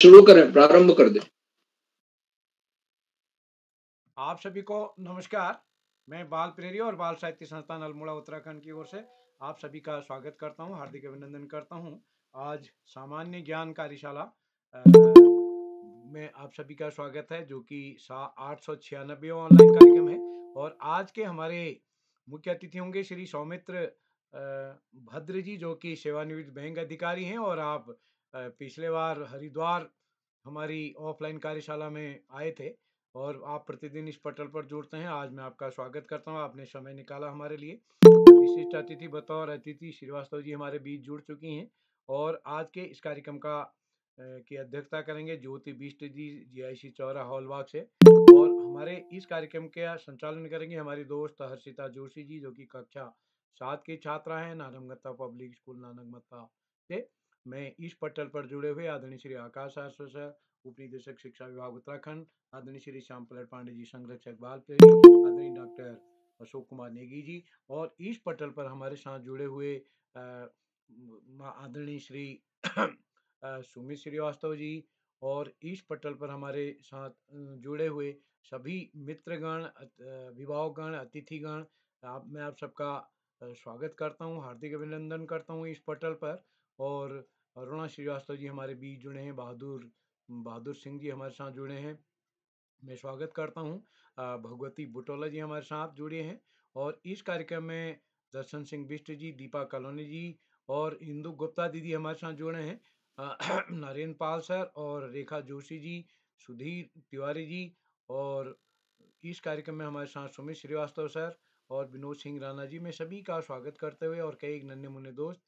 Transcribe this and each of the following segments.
शुरू करें, प्रारंभ कर दें। आप सभी को नमस्कार। मैं बाल प्रेरी और बाल साहित्य संस्थान अल्मोड़ा उत्तराखंड की ओर से आप सभी का स्वागत करता हूं, हार्दिक अभिनंदन करता हूं। आज सामान्य ज्ञान कार्यशाला में आप सभी का स्वागत है, जो कि 896 ऑनलाइन कार्यक्रम है। और आज के हमारे मुख्य अतिथि होंगे श्री सौमित्र भद्र जी, जो कि सेवानिवृत्त बैंक अधिकारी हैं। और आप पिछले बार हरिद्वार हमारी ऑफलाइन कार्यशाला में आए थे और आप प्रतिदिन इस पटल पर जुड़ते हैं। आज मैं आपका स्वागत करता हूं, आपने समय निकाला हमारे लिए। विशिष्ट अतिथि बतौर अतिथि श्रीवास्तव जी हमारे बीच जुड़ चुकी हैं और आज के इस कार्यक्रम का की अध्यक्षता करेंगे ज्योति बिष्ट जी, जीआईसी चौरा हॉलबाग से। और हमारे इस कार्यक्रम का संचालन करेंगे हमारी दोस्त हर्षिता जोशी जी, जो कि कक्षा 7 की छात्रा हैं, नानकमत्ता पब्लिक स्कूल नानकमत्ता से। मैं इस पटल पर जुड़े हुए आदरणीय श्री आकाश आश्वर सर, उप निदेशक शिक्षा विभाग उत्तराखंड, आदरणीय श्री श्याम पलट पांडे जी, संरक्षक बाल प्रेरी, आदरणीय डॉक्टर अशोक कुमार नेगी जी, और इस पटल पर हमारे साथ जुड़े हुए आदरणीय श्री सुमित श्रीवास्तव जी, और इस पटल पर हमारे साथ जुड़े हुए सभी मित्रगण, अभिभावकगण, अतिथिगण, मैं आप सबका स्वागत करता हूं, हार्दिक अभिनंदन करता हूं इस पटल पर। और अरुणा श्रीवास्तव जी हमारे बीच जुड़े हैं, बहादुर सिंह जी हमारे साथ जुड़े हैं, मैं स्वागत करता हूं। भगवती बुटोला जी हमारे साथ जुड़े हैं। और इस कार्यक्रम में दर्शन सिंह बिष्ट जी, दीपा कॉलोनी जी और इंदु गुप्ता दीदी हमारे साथ जुड़े हैं। नरेंद्र पाल सर और रेखा जोशी जी, सुधीर तिवारी जी, और इस कार्यक्रम में हमारे साथ सुमित श्रीवास्तव सर और विनोद सिंह राणा जी। मैं सभी का स्वागत करते हुए और कई नन्हे मुन्ने दोस्त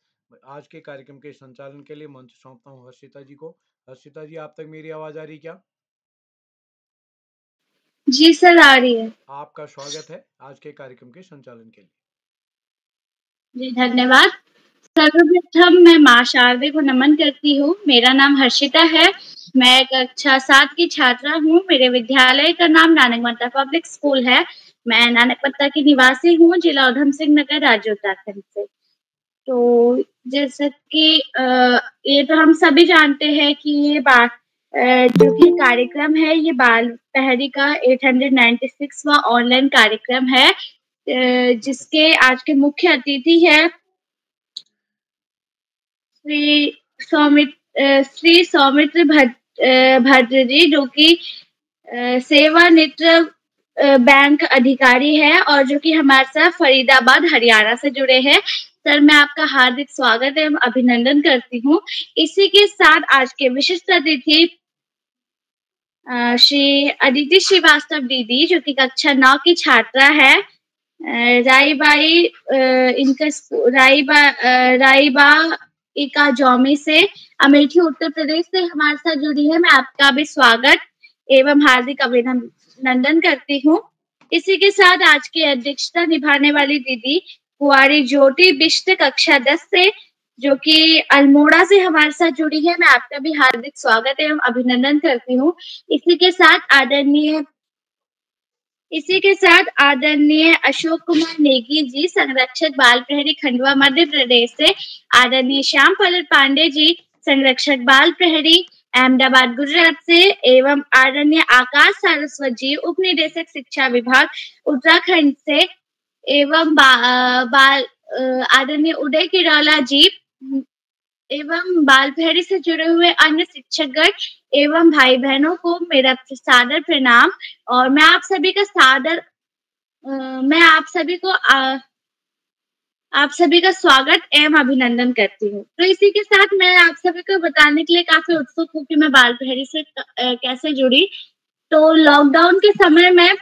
आज के कार्यक्रम के संचालन के लिए मंच सौंपता हूँ हर्षिता जी को। हर्षिता जी, आप तक मेरी आवाज आ रही क्या? जी सर, आ रही है। आपका स्वागत है आज के कार्यक्रम के संचालन के लिए। जी धन्यवाद। सर्वप्रथम मैं माँ शारदे को नमन करती हूँ। मेरा नाम हर्षिता है, मैं कक्षा 7 की छात्रा हूँ। मेरे विद्यालय का नाम नानकमत्ता पब्लिक स्कूल है। मैं नानकमत्ता की निवासी हूँ, जिला उधम सिंह नगर, राज्य उत्तराखंड से। तो जैसा कि ये तो हम सभी जानते हैं कि ये जो कि कार्यक्रम है, ये बाल पहरी का 896वां ऑनलाइन कार्यक्रम है, जिसके आज के मुख्य अतिथि है श्री सौमित्र भद्र जी, जो कि सेवानिवृत्त बैंक अधिकारी है और जो कि हमारे साथ फरीदाबाद हरियाणा से जुड़े हैं। सर, मैं आपका हार्दिक स्वागत एवं अभिनंदन करती हूँ। इसी के साथ आज के विशिष्ट अतिथि श्री अदिति श्रीवास्तव दीदी, जो कि कक्षा 9 की छात्रा है, राईबाई इनका राईबा इका जौमी से, अमेठी उत्तर प्रदेश से हमारे साथ जुड़ी है। मैं आपका भी स्वागत एवं हार्दिक अभिनंदन करती हूँ। इसी के साथ आज की अध्यक्षता निभाने वाली दीदी कुंवारी ज्योति बिष्ट, कक्षा 10 से, जो कि अल्मोड़ा से हमारे साथ जुड़ी है। मैं आपका भी हार्दिक स्वागत एवं अभिनंदन करती हूँ। इसी के साथ आदरणीय अशोक कुमार नेगी जी, संरक्षक बाल प्रहरी, खंडवा मध्य प्रदेश से, आदरणीय श्याम पलट पांडे जी, संरक्षक बाल प्रहरी, अहमदाबाद गुजरात से, एवं आदरणीय आकाश सारस्वत जी, उप निदेशक शिक्षा विभाग उत्तराखंड से, एवं आदरणीय उदय किरौला जी एवं बाल भैरी से जुड़े हुए अन्य शिक्षकगण एवं भाई बहनों को मेरा सादर प्रणाम। और मैं आप सभी का स्वागत एवं अभिनंदन करती हूँ। तो इसी के साथ मैं आप सभी को बताने के लिए काफी उत्सुक हूँ कि मैं बाल भैरी से कैसे जुड़ी। तो लॉकडाउन के समय में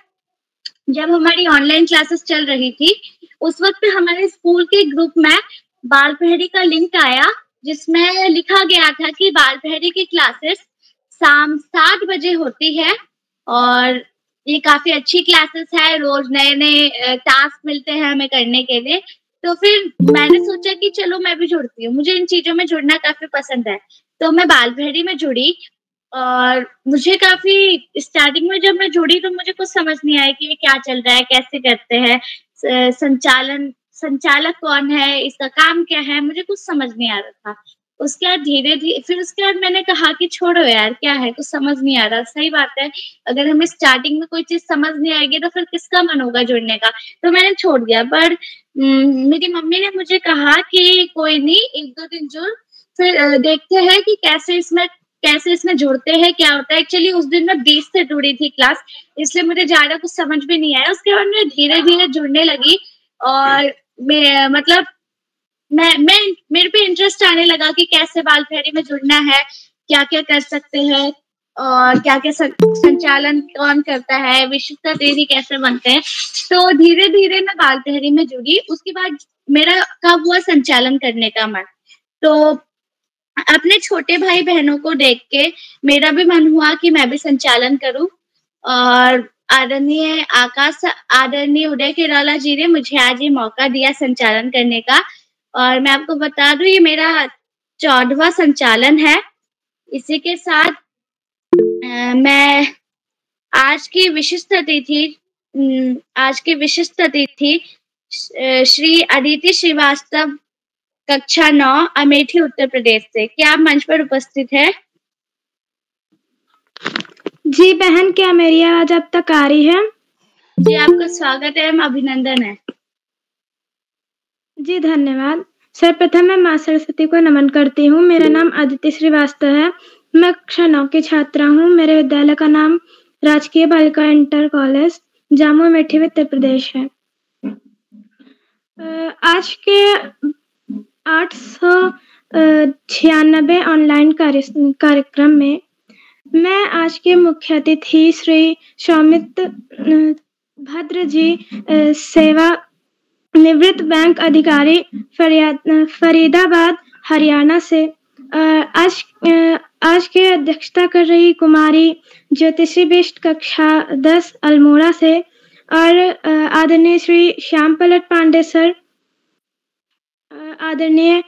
जब हमारी ऑनलाइन क्लासेस चल रही थी, उस वक्त हमारे स्कूल के ग्रुप में बाल प्रहरी का लिंक आया, जिसमें लिखा गया था कि बाल प्रहरी की क्लासेस शाम 7 बजे होती है और ये काफी अच्छी क्लासेस है, रोज नए नए टास्क मिलते हैं हमें करने के लिए। तो फिर मैंने सोचा कि चलो मैं भी जुड़ती हूँ, मुझे इन चीजों में जुड़ना काफी पसंद है। तो मैं बाल प्रहरी में जुड़ी और मुझे काफी स्टार्टिंग में जब मैं जुड़ी तो मुझे कुछ समझ नहीं आया कि ये क्या चल रहा है, कैसे करते हैं, संचालक कौन है, इसका काम क्या है, मुझे कुछ समझ नहीं आ रहा था। उसके बाद धीरे-धीरे फिर उसके बाद मैंने कहा कि छोड़ो यार क्या है, कुछ समझ नहीं आ रहा। सही बात है, अगर हमें स्टार्टिंग में कोई चीज़ समझ नहीं आएगी तो फिर किसका मन होगा जुड़ने का? तो मैंने छोड़ दिया। पर मेरी मम्मी ने मुझे कहा कि कोई नहीं 1-2 दिन जुड़, फिर देखते हैं कि कैसे इसमें जुड़ते हैं, क्या होता है। एक्चुअली उस दिन मैं 20 से जुड़ी थी क्लास, इसलिए मुझे ज़्यादा कुछ समझ भी नहीं आया। उसके बाद मैं धीरे-धीरे जुड़ने लगी और मैं मतलब मैं मेरे पे इंटरेस्ट आने लगा कि कैसे बाल-फ्रेडी में जुड़ना है, क्या-क्या कर सकते हैं और क्या-क्या संचालन कौन करता है, विशिष्ट अतिथि कैसे बनते हैं। तो धीरे-धीरे मैं बाल-फ्रेडी में जुड़ी, उसके बाद मेरा कब हुआ संचालन करने का मन। तो अपने छोटे भाई-बहनों को देख के मेरा भी मन हुआ कि मैं भी संचालन करूँ और आदरणीय उदय किराला जी ने मुझे आज ये मौका दिया संचालन करने का और मैं आपको बता दूँ ये मेरा 14वाँ संचालन है। इसी के साथ मैं आज की विशिष्ट अतिथि श्री अदिति श्रीवास्तव कक्षा 9 अमेठी उत्तर प्रदेश से। क्या आप मंच पर उपस्थित हैं? जी बहन, क्या मेरी आवाज अब तक आ रही है? जी, आपका स्वागत है एवं अभिनंदन है। जी धन्यवाद। सर्वप्रथम मैं माँ सरस्वती को नमन करती हूँ। मेरा नाम अदिति श्रीवास्तव है। मैं कक्षा 9 की छात्रा हूँ। मेरे विद्यालय का नाम राजकीय बालिका इंटर कॉलेज जामू अमेठी उत्तर प्रदेश है। आज के 896 ऑनलाइन कार्यक्रम में मैं आज के मुख्य अतिथि श्री सौमित्र भद्र जी, सेवा निवृत्त बैंक अधिकारी फरीदाबाद हरियाणा से आज के अध्यक्षता कर रही कुमारी ज्योतिषी बिष्ट कक्षा 10 अल्मोड़ा से और आदरणीय श्री श्याम पलट पांडे सर, आदरणीय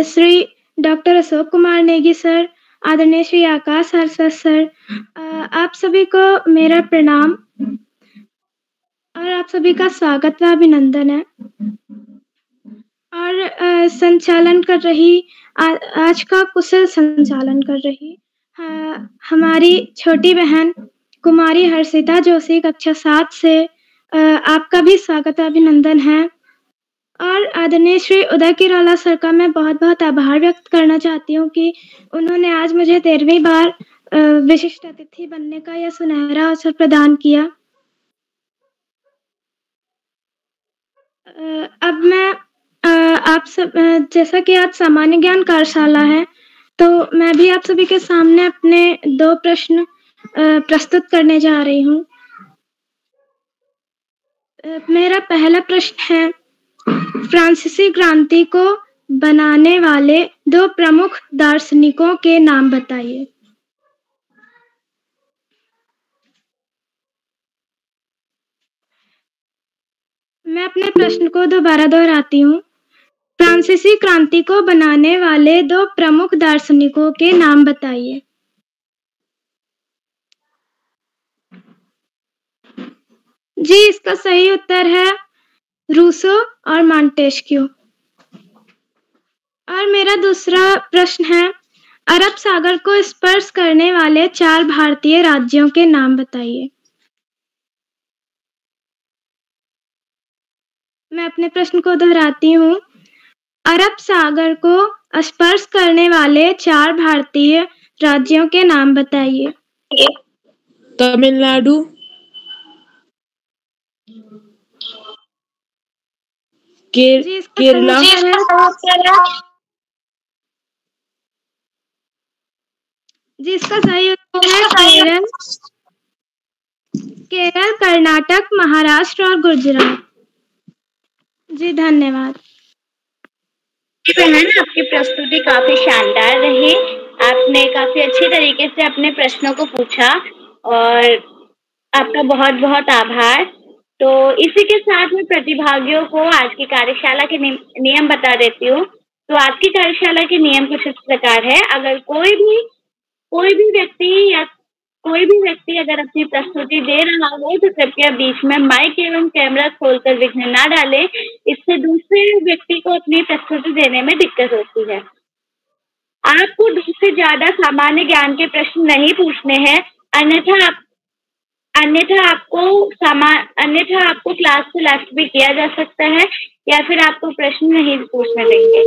श्री डॉक्टर अशोक कुमार नेगी सर, आदरणीय श्री आकाश हर्षद सर, आप सभी को मेरा प्रणाम और आप सभी का स्वागत व अभिनंदन है। और संचालन कर रही आज का कुशल संचालन कर रही हमारी छोटी बहन कुमारी हर्षिता जोशी कक्षा 7 से आपका भी स्वागत व अभिनंदन है। और आदरणीय श्री उदय किराला सर का मैं बहुत बहुत आभार व्यक्त करना चाहती हूँ कि उन्होंने आज मुझे 13वीं बार विशिष्ट अतिथि बनने का यह सुनहरा अवसर प्रदान किया। अब मैं आप सब, जैसा कि आज सामान्य ज्ञान कार्यशाला है, तो मैं भी आप सभी के सामने अपने 2 प्रश्न प्रस्तुत करने जा रही हूँ। मेरा पहला प्रश्न है, फ्रांसीसी क्रांति को बनाने वाले 2 प्रमुख दार्शनिकों के नाम बताइए। मैं अपने प्रश्न को दोबारा दोहराती हूँ। फ्रांसीसी क्रांति को बनाने वाले 2 प्रमुख दार्शनिकों के नाम बताइए। जी, इसका सही उत्तर है रूसो और मॉन्टेस्क्यू। और मेरा दूसरा प्रश्न है, अरब सागर को स्पर्श करने वाले 4 भारतीय राज्यों के नाम बताइए। मैं अपने प्रश्न को दोहराती हूँ। अरब सागर को स्पर्श करने वाले 4 भारतीय राज्यों के नाम बताइए। तमिलनाडु, केरला, जिसका सही उत्तर है केरल, कर्नाटक, महाराष्ट्र और गुजरात। जी धन्यवाद। बहन, आपकी प्रस्तुति काफी शानदार रही। आपने काफी अच्छे तरीके से अपने प्रश्नों को पूछा और आपका बहुत बहुत आभार। तो इसी के साथ मैं प्रतिभागियों को आज की कार्यशाला के नियम बता देती हूँ। तो आज की कार्यशाला के नियम कुछ इस प्रकार है। अगर कोई भी व्यक्ति अगर अपनी प्रस्तुति दे रहा हो तो कृपया बीच में माइक एवं कैमरा खोलकर विघ्न ना डालें। इससे दूसरे व्यक्ति को अपनी प्रस्तुति देने में दिक्कत होती है। आपको 2 से ज्यादा सामान्य ज्ञान के प्रश्न नहीं पूछने हैं, अन्यथा आपको क्लास से लेफ्ट भी किया जा सकता है या फिर आपको प्रश्न नहीं पूछने देंगे।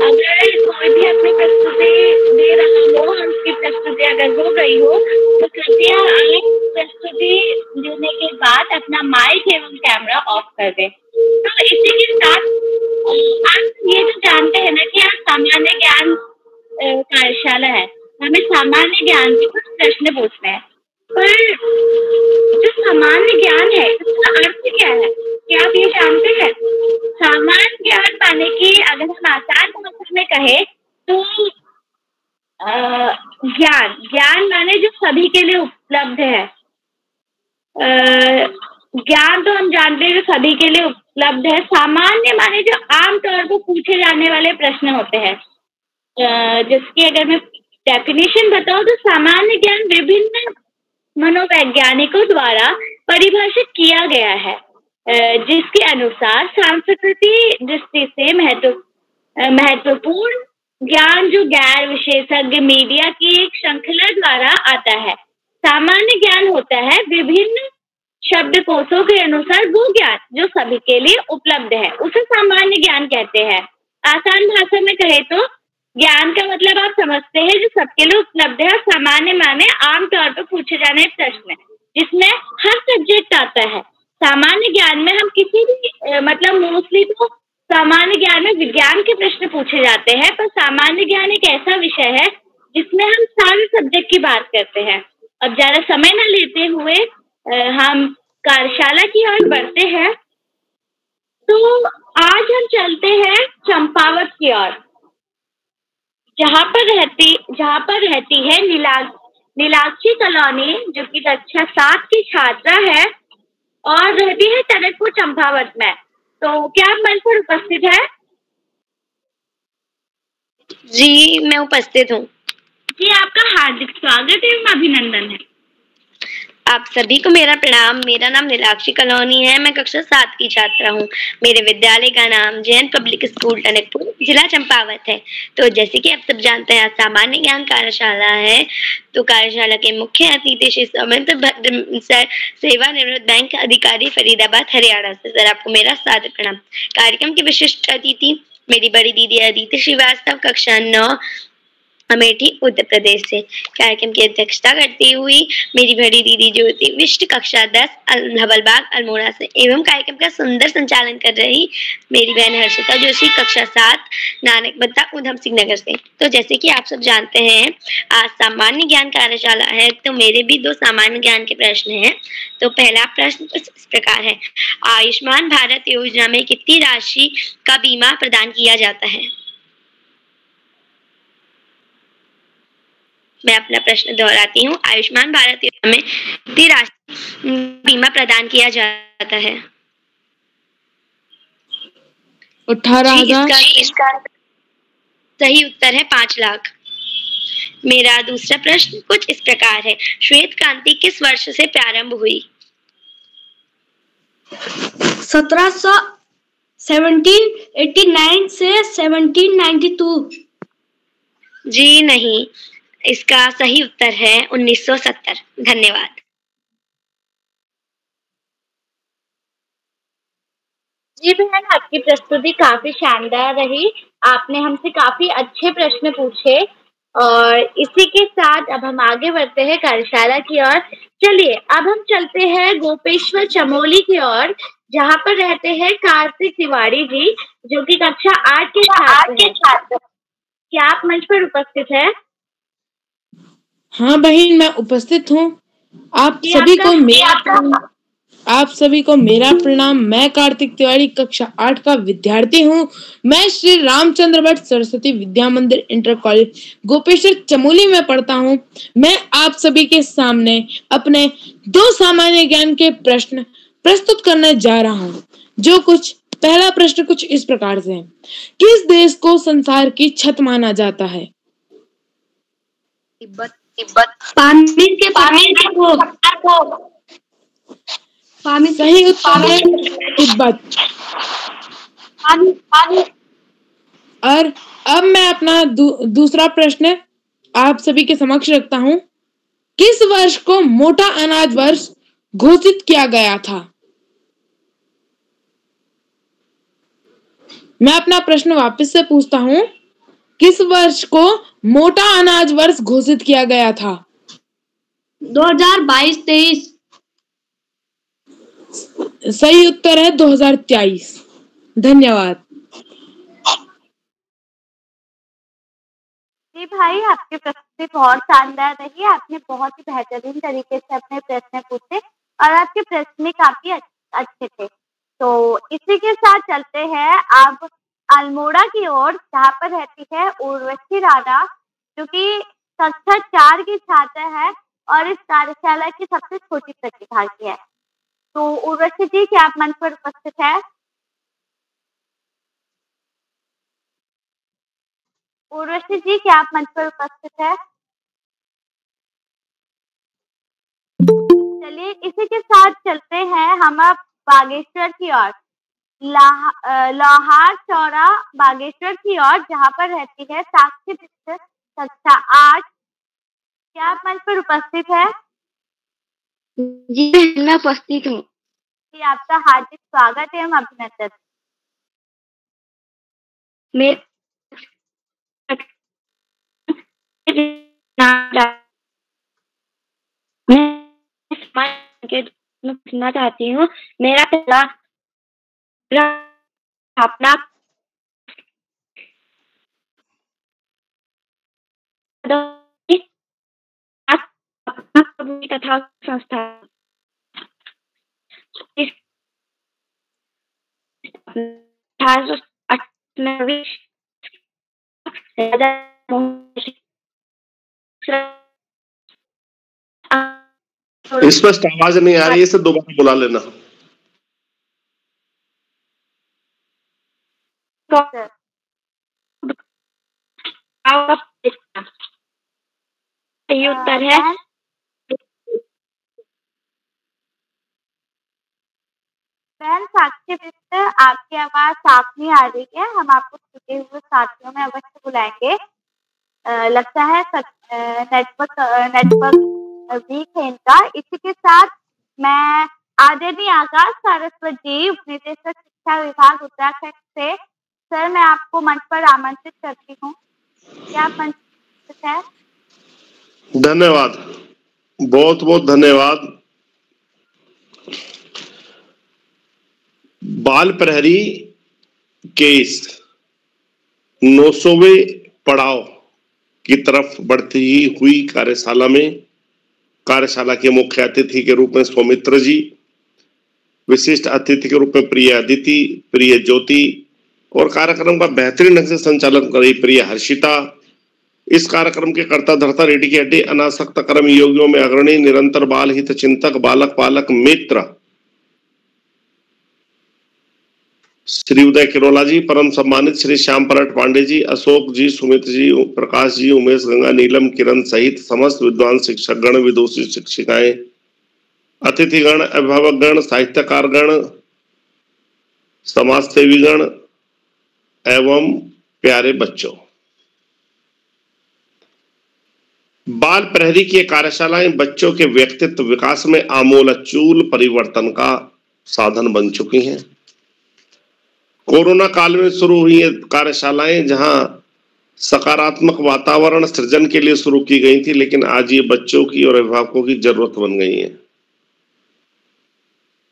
अगर कोई भी अपनी प्रस्तुति दे रहा हो, उसकी प्रस्तुति अगर हो गई हो तो कृपया आप प्रस्तुति देने के बाद अपना माइक एवं कैमरा ऑफ कर दें। तो इसी के साथ आप ये तो जानते हैं ना कि आप सामान्य ज्ञान कार्यशाला है, हमें सामान्य ज्ञान के कुछ प्रश्न पूछने हैं। पर जो सामान्य ज्ञान है उसका अर्थ क्या है, क्या आप ये जानते हैं? सामान्य ज्ञान माने कि अगर हम आसान भाषा में कहें तो ज्ञान माने जो सभी के लिए उपलब्ध है। ज्ञान तो हम जानते हैं जो सभी के लिए उपलब्ध है। सामान्य माने जो आमतौर पर पूछे जाने वाले प्रश्न होते हैं। जिसकी अगर मैं डेफिनेशन बताऊं तो सामान्य ज्ञान विभिन्न मनोवैज्ञानिकों द्वारा परिभाषित किया गया है, जिसके अनुसार सांस्कृतिक दृष्टि से महत्वपूर्ण ज्ञान जो गैर विशेषज्ञ मीडिया की एक श्रृंखला द्वारा आता है। सामान्य ज्ञान होता है विभिन्न शब्दकोशों के अनुसार वो ज्ञान जो सभी के लिए उपलब्ध है, उसे सामान्य ज्ञान कहते हैं। आसान भाषा में कहे तो ज्ञान का मतलब आप समझते हैं जो सबके लिए उपलब्ध है। सामान्य माने आमतौर पर पूछे जाने प्रश्न जिसमें हर सब्जेक्ट आता है। सामान्य ज्ञान में हम किसी भी मतलब मोस्टली तो सामान्य ज्ञान में विज्ञान के प्रश्न पूछे जाते हैं, पर सामान्य ज्ञान एक ऐसा विषय है जिसमें हम सारे सब्जेक्ट की बात करते हैं। अब ज्यादा समय न लेते हुए हम कार्यशाला की ओर बढ़ते हैं। तो आज हम चलते हैं चंपावत की ओर, जहाँ पर रहती है नीलाक्षी कॉलोनी, जो कि कक्षा 7 की छात्रा है और रहती है टनकपुर चंपावत में। तो क्या आप मंच पर उपस्थित है? जी मैं उपस्थित हूँ। जी आपका हार्दिक स्वागत एवं अभिनंदन है। आप सभी को मेरा प्रणाम। मेरा नाम नीलाक्षी कॉलोनी है, मैं कक्षा 7 की छात्रा हूँ। मेरे विद्यालय का नाम जैन पब्लिक स्कूल टनकपुर जिला चंपावत है। तो जैसे कि आप सब जानते हैं आज सामान्य ज्ञान कार्यशाला है, तो कार्यशाला के मुख्य अतिथि श्री सौमित्र भद्र सर, सेवानिवृत्त बैंक अधिकारी फरीदाबाद हरियाणा से। सर आपको मेरा सादर प्रणाम। कार्यक्रम की विशिष्ट अतिथि मेरी बड़ी दीदी अदिति श्रीवास्तव, कक्षा 9 अमेठी उत्तर प्रदेश से। कार्यक्रम की अध्यक्षता करती हुई मेरी बड़ी दीदी ज्योति विष्ट, कक्षा 10 धवलबाग अल्मोड़ा से। एवं कार्यक्रम का सुंदर संचालन कर रही मेरी बहन हर्षिता जोशी, कक्षा 7 नानक बत्ता उधम सिंह नगर से। तो जैसे कि आप सब जानते हैं आज सामान्य ज्ञान कार्यशाला है, तो मेरे भी 2 सामान्य ज्ञान के प्रश्न हैं। तो पहला प्रश्न इस प्रकार है, आयुष्मान भारत योजना में कितनी राशि का बीमा प्रदान किया जाता है? मैं अपना प्रश्न दोहराती हूँ, आयुष्मान भारत योजना में कितनी राशि बीमा प्रदान किया जाता है? 18,000। इसका सही उत्तर है 5 लाख। मेरा दूसरा प्रश्न कुछ इस प्रकार है, श्वेत क्रांति किस वर्ष से प्रारंभ हुई? 1789 से 1792। जी नहीं, इसका सही उत्तर है 1970। धन्यवाद। जी बहन, आपकी प्रस्तुति काफी शानदार रही। आपने हमसे काफी अच्छे प्रश्न पूछे और इसी के साथ अब हम आगे बढ़ते हैं कार्यशाला की ओर। चलिए अब हम चलते हैं गोपेश्वर चमोली की ओर, जहाँ पर रहते हैं कार्तिक तिवारी जी, जो कि कक्षा 8 के छात्र हैं। क्या आप मंच पर उपस्थित है? हाँ बहन, मैं उपस्थित हूँ। आप सभी को मेरा प्रणाम। मैं कार्तिक तिवारी कक्षा 8 का विद्यार्थी हूँ। मैं श्री रामचंद्र भट्ट सरस्वती विद्या मंदिर इंटर कॉलेज गोपेश्वर चमोली में पढ़ता हूँ। मैं आप सभी के सामने अपने 2 सामान्य ज्ञान के प्रश्न प्रस्तुत करने जा रहा हूँ। पहला प्रश्न कुछ इस प्रकार से है, किस देश को संसार की छत माना जाता है? तिब्बत। सही उत्तर है तिब्बत। और अब मैं अपना दूसरा प्रश्न आप सभी के समक्ष रखता हूं। किस वर्ष को मोटा अनाज वर्ष घोषित किया गया था? मैं अपना प्रश्न वापस से पूछता हूं। किस वर्ष को मोटा अनाज वर्ष घोषित किया गया था? 2022-23। सही उत्तर है 2023। धन्यवाद। जी भाई, आपकी प्रस्तुति बहुत शानदार रही। आपने बहुत ही बेहतरीन तरीके से अपने प्रश्न पूछे और आपके प्रश्न काफी अच्छे थे। तो इसी के साथ चलते हैं अब अल्मोड़ा की ओर, जहाँ पर रहती है उर्वशी राणा, जो कि कक्षा 4 की छात्रा है और इस कार्यशाला की सबसे छोटी प्रतिभागी है। तो उर्वशी जी, क्या आप मंच पर उपस्थित है? उर्वशी जी, क्या आप मंच पर उपस्थित है? चलिए इसी के साथ चलते हैं हम अब बागेश्वर की ओर, लोहार चौरा बागेश्वर की ओर, जहाँ पर रहती है साक्षी मिश्र, कक्षा 8। क्या आप मंच पर उपस्थित है? जी मैं उपस्थित हूँ। जी, आपका हार्दिक स्वागत एवं अभिनंदन। मैं पूछना चाहती हूँ, मेरा पहला अपना तथा संस्था स्पष्ट आवाज नहीं आ रही है, इसे दोबारा बुला लेना। सही उत्तर है। बहन साक्षी मिश्र, आपकी आवाज साफ नहीं आ रही है। हम आपको छूटे हुए साथियों में अवश्य बुलाएंगे। लगता है नेटवर्क वीक है इनका। इसी के साथ मैं आदरणीय आकाश सारस्वत जी, उपनिदेशक शिक्षा विभाग उत्तराखंड से, सर मैं आपको मंच पर आमंत्रित करती हूँ। क्या आप मंच पर है? धन्यवाद, बहुत बहुत धन्यवाद। बाल प्रहरी के इस 900वें पड़ाव की तरफ बढ़ती हुई कार्यशाला के मुख्य अतिथि के रूप में सौमित्र जी, विशिष्ट अतिथि के रूप में प्रिय अदिति, प्रिय ज्योति और कार्यक्रम का बेहतरीन ढंग से संचालन कर रही प्रिय हर्षिता, इस कार्यक्रम के कर्ता धर्ता, रेडी की हड्डी, अनासक्त कर्म योगियों में अग्रणी, निरंतर बाल हित चिंतक, बालक पालक मित्र श्री उदय किरोला जी, परम सम्मानित श्री श्याम परट पांडे जी, अशोक जी, सुमित जी, प्रकाश जी, उमेश, गंगा, नीलम, किरण सहित समस्त विद्वान शिक्षक गण, विदुषी शिक्षिकाएं, अतिथिगण, अभिभावकगण, साहित्यकारगण, समाज सेवीगण एवं प्यारे बच्चों, बाल प्रहरी की कार्यशालाएं बच्चों के व्यक्तित्व विकास में आमूलचूल परिवर्तन का साधन बन चुकी हैं। कोरोना काल में शुरू हुई ये कार्यशालाएं जहां सकारात्मक वातावरण सृजन के लिए शुरू की गई थी, लेकिन आज ये बच्चों की और अभिभावकों की जरूरत बन गई है।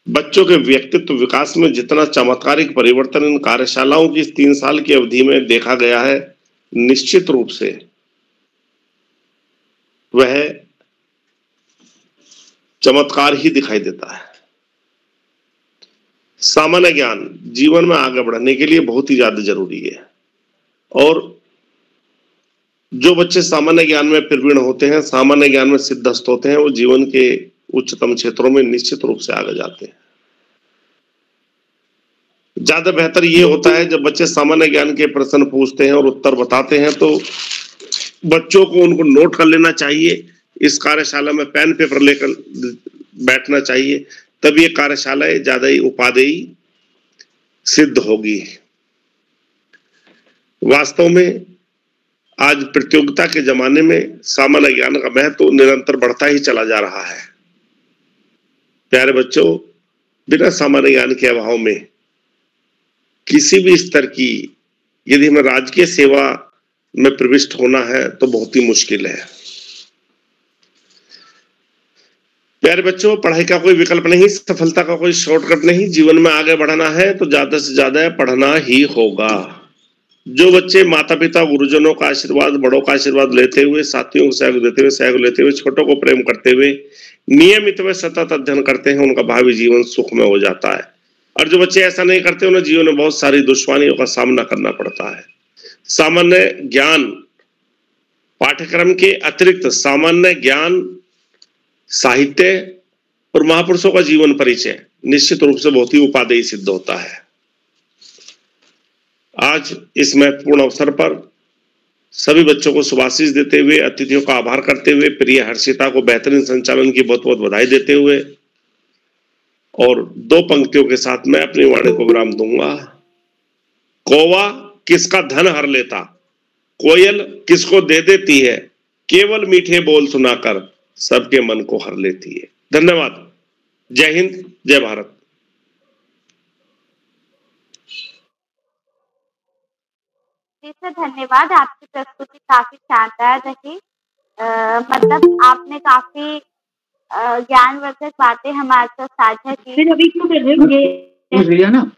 बच्चों के व्यक्तित्व विकास में जितना चमत्कारिक परिवर्तन इन कार्यशालाओं की 3 साल की अवधि में देखा गया है, निश्चित रूप से वह चमत्कार ही दिखाई देता है। सामान्य ज्ञान जीवन में आगे बढ़ने के लिए बहुत ही ज्यादा जरूरी है और जो बच्चे सामान्य ज्ञान में प्रवीण होते हैं, सामान्य ज्ञान में सिद्धस्त होते हैं, वो जीवन के उच्चतम क्षेत्रों में निश्चित रूप से आगे जाते हैं। ज्यादा बेहतर ये होता है जब बच्चे सामान्य ज्ञान के प्रश्न पूछते हैं और उत्तर बताते हैं तो बच्चों को उनको नोट कर लेना चाहिए। इस कार्यशाला में पेन पेपर लेकर बैठना चाहिए, तब ये कार्यशालाएं ज्यादा ही उपादेयी सिद्ध होगी। वास्तव में आज प्रतियोगिता के जमाने में सामान्य ज्ञान का महत्व निरंतर बढ़ता ही चला जा रहा है। प्यारे बच्चों, बिना सामान्य ज्ञान के अभाव में किसी भी स्तर की यदि हमें राजकीय सेवा में प्रविष्ट होना है तो बहुत ही मुश्किल है। प्यारे बच्चों, पढ़ाई का कोई विकल्प नहीं, सफलता का कोई शॉर्टकट नहीं। जीवन में आगे बढ़ना है तो ज्यादा से ज्यादा पढ़ना ही होगा। जो बच्चे माता पिता गुरुजनों का आशीर्वाद, बड़ों का आशीर्वाद लेते हुए, साथियों को सहयोग देते हुए, सहयोग लेते हुए, छोटों को प्रेम करते हुए नियमित व सतत अध्ययन करते हैं, उनका भावी जीवन सुखमय हो जाता है। और जो बच्चे ऐसा नहीं करते, उन्हें जीवन में बहुत सारी दुश्वारियों का सामना करना पड़ता है। सामान्य ज्ञान पाठ्यक्रम के अतिरिक्त सामान्य ज्ञान, साहित्य और महापुरुषों का जीवन परिचय निश्चित रूप से बहुत ही उपादेय सिद्ध होता है। आज इस महत्वपूर्ण अवसर पर सभी बच्चों को शुभाशीष देते हुए, अतिथियों का आभार करते हुए, प्रिय हर्षिता को बेहतरीन संचालन की बहुत बहुत बधाई देते हुए और दो पंक्तियों के साथ मैं अपनी वाणी को विराम दूंगा। कौवा किसका धन हर लेता, कोयल किसको दे देती है, केवल मीठे बोल सुनाकर सबके मन को हर लेती है। धन्यवाद। जय हिंद, जय भारत। सर धन्यवाद, आपकी प्रस्तुति काफी शानदार रही। मतलब आपने काफी ज्ञानवर्धक बातें हमारे साथ साझा की। फिर अभी क्यों कर रहे हो ना?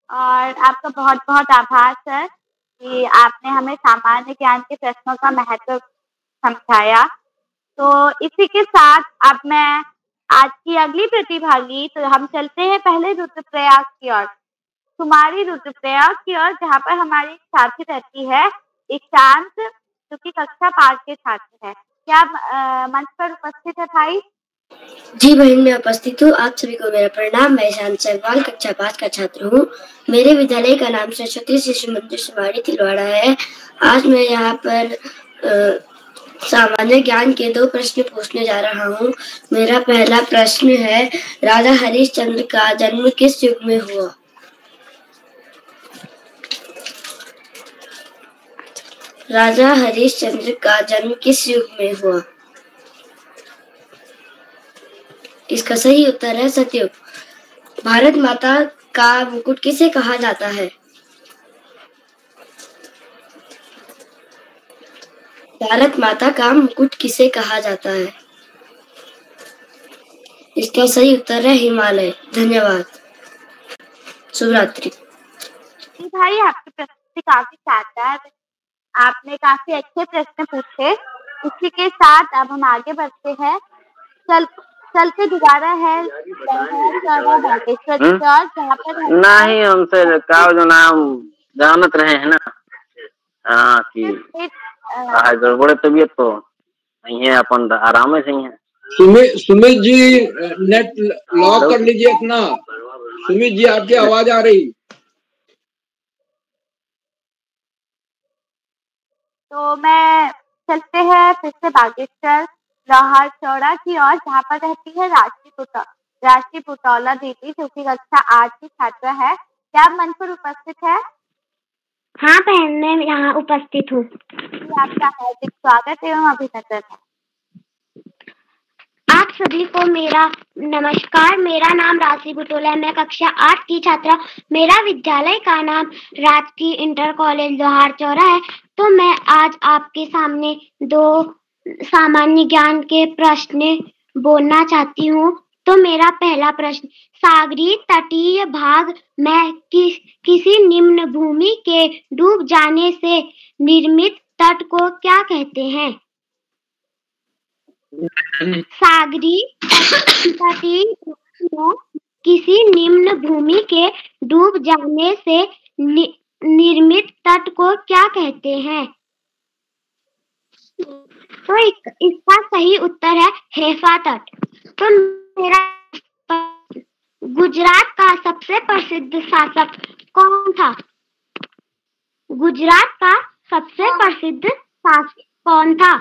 और आपका बहुत बहुत आभार सर कि आपने हमें सामान्य ज्ञान के प्रश्नों का महत्व समझाया। तो इसी के साथ अब मैं आज की अगली प्रतिभागी, तो हम चलते हैं पहले रुद्रप्रयाग की ओर, कुमारी रुद्रप्रयाग की ओर, जहाँ पर हमारी छात्री रहती है ईशांत, जो कि कक्षा 5 के छात्र है। क्या मंच पर उपस्थित है भाई? जी बहन, मैं उपस्थित हूँ। आप सभी को मेरा प्रणाम। मैं ईशांत सरवाल कक्षा 5 का छात्र हूँ। मेरे विद्यालय का नाम सरस्वती शिशु मंदिर सुमाड़ी तिलवाड़ा है। आज मैं यहाँ पर सामान्य ज्ञान के 2 प्रश्न पूछने जा रहा हूँ। मेरा पहला प्रश्न है, राजा हरिश्चंद्र का जन्म किस युग में हुआ? राजा हरिश्चंद्र का जन्म किस युग में हुआ? इसका सही उत्तर है सतयुग। भारत माता का मुकुट किसे कहा जाता है? भारत माता का मुकुट किसे कहा जाता है? इसका सही उत्तर है हिमालय। धन्यवाद। शुभ रात्रि। भाई आपकी प्रस्तुति काफी शानदार, आपने काफी अच्छे प्रश्न पूछे। इसी के साथ अब हम आगे बढ़ते हैं। चलते दोबारा है जहाँ पर नहीं, हमसे का जो नाम जानत रहे हैं ना, हाँ कि गड़बड़ तबीयत तो नहीं है, अपन आराम से ही है। सुमित जी नेट लॉक कर लीजिए अपना। सुमित जी आपकी आवाज आ रही। तो मैं चलते हैं फिर से बागेश्वर लोहार चौड़ा की ओर, जहाँ पर रहती है राष्ट्रीय पुतौला दीदी, जो कि कक्षा 8 की छात्रा है। क्या आप मंच पर उपस्थित है? हाँ बहन, मैं यहाँ उपस्थित हूँ। आपका हार्दिक स्वागत एवं अभिनंदन है। आप सभी को मेरा नमस्कार। मेरा नाम राशि बुटोला है। मैं कक्षा 8 की छात्रा। मेरा विद्यालय का नाम राजकीय इंटर कॉलेज लोहार चौरा है। तो मैं आज आपके सामने 2 सामान्य ज्ञान के प्रश्न बोलना चाहती हूँ। तो मेरा पहला प्रश्न, सागरीय तटीय भाग में किसी निम्न भूमि के डूब जाने से निर्मित तट को क्या कहते हैं? सागरीय तटीय किसी निम्न भूमि के डूब जाने से निर्मित तट को क्या कहते हैं? तो इसका सही उत्तर है हेफा तट। तो मेरा गुजरात का सबसे प्रसिद्ध शासक कौन था? गुजरात का सबसे प्रसिद्ध शासक कौन था?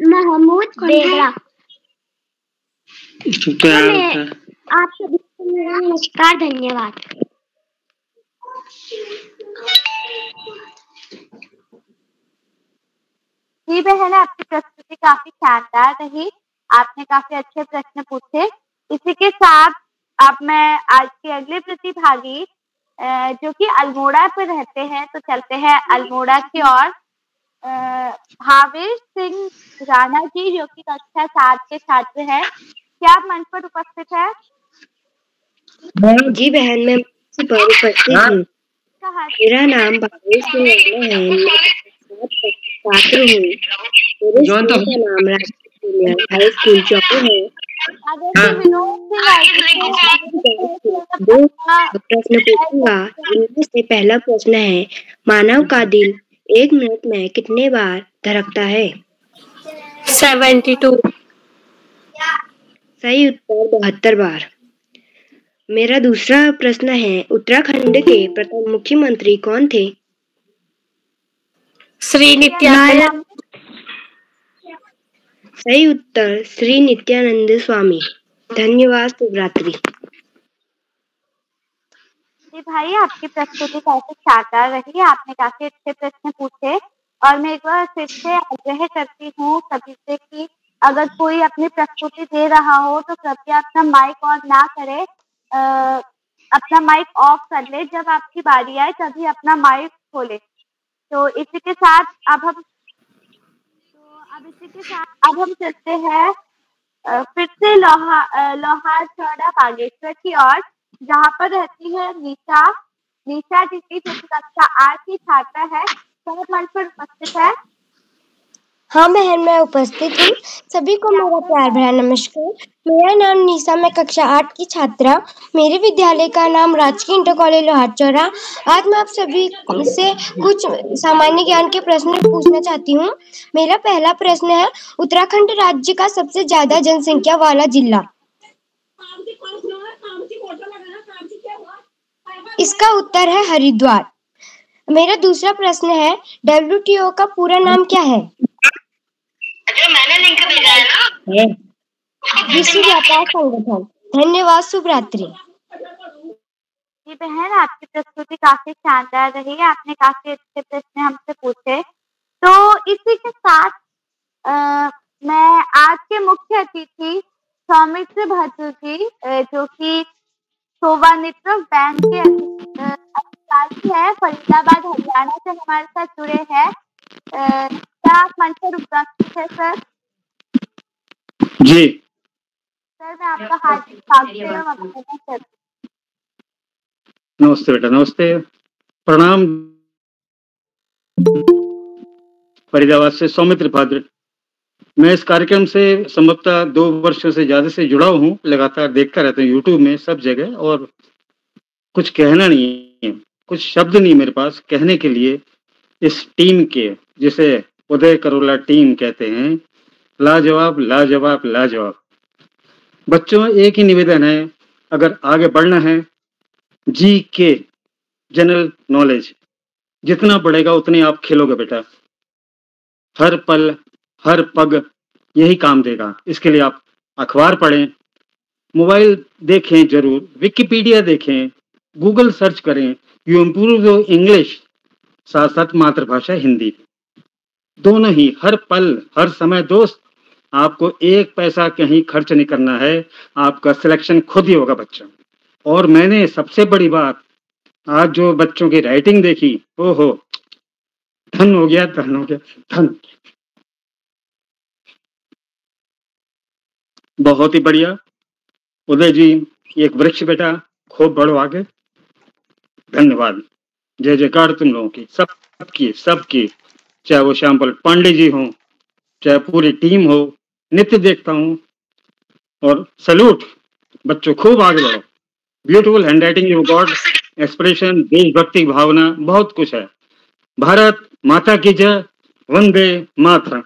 महमूद बेगड़ा। आप सभी को नमस्कार, धन्यवाद। जी बहन, आपकी प्रस्तुति काफी शानदार रही। आपने काफी अच्छे प्रश्न पूछे। इसी के साथ अब मैं आज के अगले प्रतिभागी जो कि अल्मोड़ा पे रहते हैं, तो चलते हैं अल्मोड़ा की ओर। भावेश सिंह राणा जी, जो कि कक्षा 7 के छात्र हैं, क्या आप मंच पर उपस्थित है? जी बहन, मैं उपस्थित हूँ। मेरा नाम भावेश सिंह राणा है। मैं छात्र हूँ। मेरे स्कूल का नाम राजकीय हाई स्कूल चौको है। दो प्रश्न पूछूंगा। इनमें से पहला प्रश्न है, मानव का दिल 1 मिनट में कितने बार धड़कता है? 72। सही उत्तर 72 बार। मेरा दूसरा प्रश्न है, उत्तराखंड के प्रथम मुख्यमंत्री कौन थे? श्री नित्यानंद। सही उत्तर श्री नित्यानंद स्वामी। धन्यवाद। शुभरात्रि। जी भाई, आपकी प्रस्तुति काफी शानदार रही। आपने काफी अच्छे प्रश्न पूछे और मैं एक बार फिर से आग्रह करती हूँ सभी से कि अगर कोई अपनी प्रस्तुति दे रहा हो तो कृपया अपना माइक ऑन ना करे, अपना माइक ऑफ कर ले। जब आपकी बारी आए तभी अपना माइक खोले। तो इसी के साथ अब हम चलते हैं फिर से लोहार चौड़ा बागेश्वर की ओर, जहाँ पर रहती है निशा दीदी, जो कि कक्षा 8 की छात्रा है। सब मंच पर उपस्थित है। हाँ बहन, मैं उपस्थित हूँ। सभी को मेरा प्यार भरा नमस्कार। मेरा नाम निशा, मैं कक्षा 8 की छात्रा। मेरे विद्यालय का नाम राजकीय इंटर कॉलेज लोहार चौरा। आज मैं आप सभी से कुछ सामान्य ज्ञान के प्रश्न पूछना चाहती हूँ। मेरा पहला प्रश्न है, उत्तराखंड राज्य का सबसे ज्यादा जनसंख्या वाला जिला? इसका उत्तर है हरिद्वार। मेरा दूसरा प्रश्न है, WTO का पूरा नाम क्या है? मैंने लिंक भेजा है ना, विश्व व्यापार संगठन। धन्यवाद। शुभ रात्रि। जी बहन, आपकी प्रस्तुति काफी शानदार रही। आपने काफी अच्छे प्रश्न हमसे पूछे। तो इसी के साथ मैं आज के मुख्य अतिथि सौमित्र भद्र जी, जो कि शोभामित्र बैंक के अधिकारी है, फरीदाबाद हरियाणा से हमारे साथ जुड़े हैं। क्या आप मंच पर उपस्थित है सर? जी सर, मैं आपका हार्दिक स्वागत एवं अभिनंदन करती हूँ। नमस्ते बेटा, नमस्ते, प्रणाम। फरीदाबाद से सौमित्र भद्र। मैं इस कार्यक्रम से संभवतः 2 वर्षों से ज्यादा से जुड़ा हूँ। लगातार देखता रहता हूँ यूट्यूब में सब जगह, और कुछ कहना नहीं है, कुछ शब्द नहीं मेरे पास कहने के लिए इस टीम के, जिसे उदय करोला टीम कहते हैं। लाजवाब लाजवाब लाजवाब। बच्चों, एक ही निवेदन है, अगर आगे बढ़ना है, GK जनरल नॉलेज जितना बढ़ेगा उतने आप खेलोगे बेटा। हर पल हर पग यही काम देगा। इसके लिए आप अखबार पढ़ें, मोबाइल देखें, जरूर विकिपीडिया देखें, गूगल सर्च करें। यू इम्प्रूव योर इंग्लिश, साथ साथ मातृभाषा हिंदी, दोनों ही हर पल हर समय। दोस्त, आपको 1 पैसा कहीं खर्च नहीं करना है, आपका सिलेक्शन खुद ही होगा बच्चा। और मैंने सबसे बड़ी बात, आज जो बच्चों की राइटिंग देखी, ओहो, धन हो गया, धन हो गया, धन। बहुत ही बढ़िया उदय जी, एक वृक्ष बेटा, खूब बढ़ो आगे। धन्यवाद। जय जयकार तुम लोगों की, सबकी, चाहे वो श्यामपाल पांडे जी हो, चाहे पूरी टीम हो। नित्य देखता हूँ और सैल्यूट। बच्चों, खूब आगे बढ़ो। Beautiful handwriting you God, expression, देशभक्ति भावना, बहुत कुछ है। भारत माता की जय, वंदे मातरम।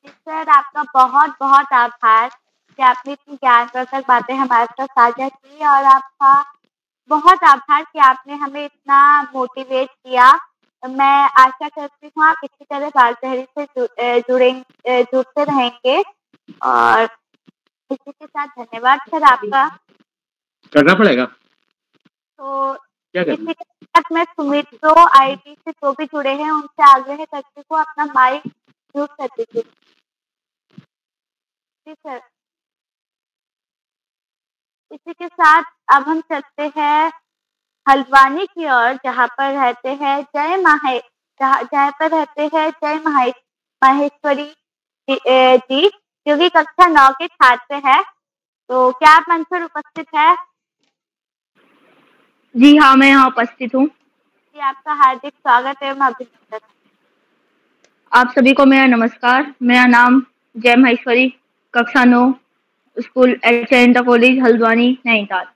सर, आपका बहुत बहुत आभार कि आपने इतनी ज्ञानवर्धक बातें हमारे साथ साझा की, और आपका बहुत आभार कि आपने हमें इतना मोटिवेट किया। मैं आशा करती हूँ आप इसी तरह बाल शहरी से जुड़ते रहेंगे। और इसी के साथ धन्यवाद सर आपका। करना पड़ेगा तो क्या इसी करना? के साथ मैं सुमित्रो आईटी से जो भी जुड़े हैं उनसे आग्रह करती हूँ अपना माइक म्यूट कर दीजिए। जी सर। इसी के साथ अब हम चलते हैं हल्द्वानी की ओर, जहाँ पर रहते हैं जहाँ पर रहते हैं जय माहेश्वरी जी, जो कि कक्षा 9 के छात्र है। तो क्या आप मंच पर उपस्थित है? जी हाँ, मैं यहाँ उपस्थित हूँ। जी, आपका हार्दिक स्वागत एवं अभिनंदन। आप सभी को मेरा नमस्कार। मेरा नाम जय महेश्वरी, कक्षा 9, school inter college Haldwani Nainital.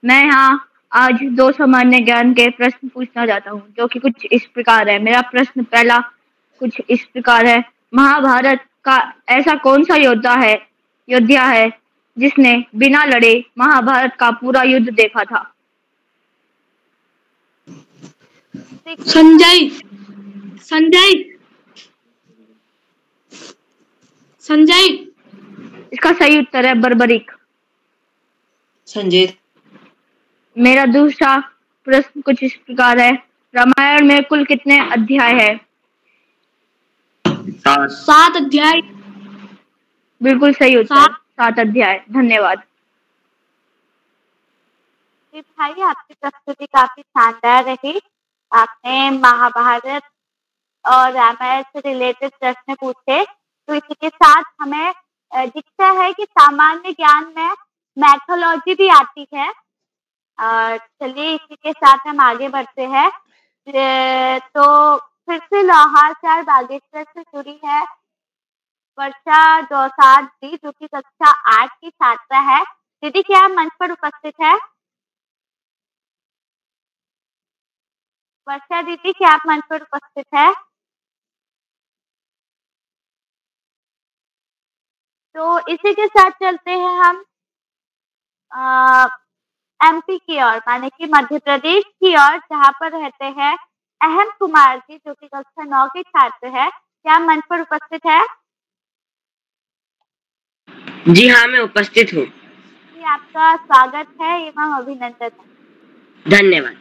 मैं यहाँ आज 2 सामान्य ज्ञान के प्रश्न पूछना चाहता हूँ, जो कि कुछ इस प्रकार है। मेरा प्रश्न पहला कुछ इस प्रकार है। महाभारत का ऐसा कौन सा योद्धा है जिसने बिना लड़े महाभारत का पूरा युद्ध देखा था? संजय। इसका सही उत्तर है बर्बरीक। संजय। मेरा दूसरा प्रश्न कुछ इस प्रकार है। रामायण में कुल कितने अध्याय है? 7 अध्याय। बिल्कुल सही उत्तर, 7 अध्याय। धन्यवाद। जी भाई, आपकी प्रस्तुति काफी शानदार रही। आपने महाभारत और रामायण से रिलेटेड प्रश्न पूछे, तो इसी के साथ हमें दिखता है कि सामान्य ज्ञान में मैथोलॉजी भी आती है। और चलिए इसी के साथ हम आगे बढ़ते हैं। तो फिर से लोहारचार बागेश्वर से जुड़ी है वर्षा दौसाद जी, जो कि कक्षा 8 की छात्रा है। दीदी, क्या आप मंच पर उपस्थित है? वर्षा दीदी, क्या आप मंच पर उपस्थित है? तो इसी के साथ चलते हैं हम एमपी की ओर, माने कि मध्य प्रदेश की ओर, जहाँ पर रहते हैं अहम कुमार जी, जो कि कक्षा 9 के छात्र है। क्या मंच पर उपस्थित है? जी हाँ, मैं उपस्थित हूँ। जी, आपका स्वागत है एवं अभिनंदन है। धन्यवाद।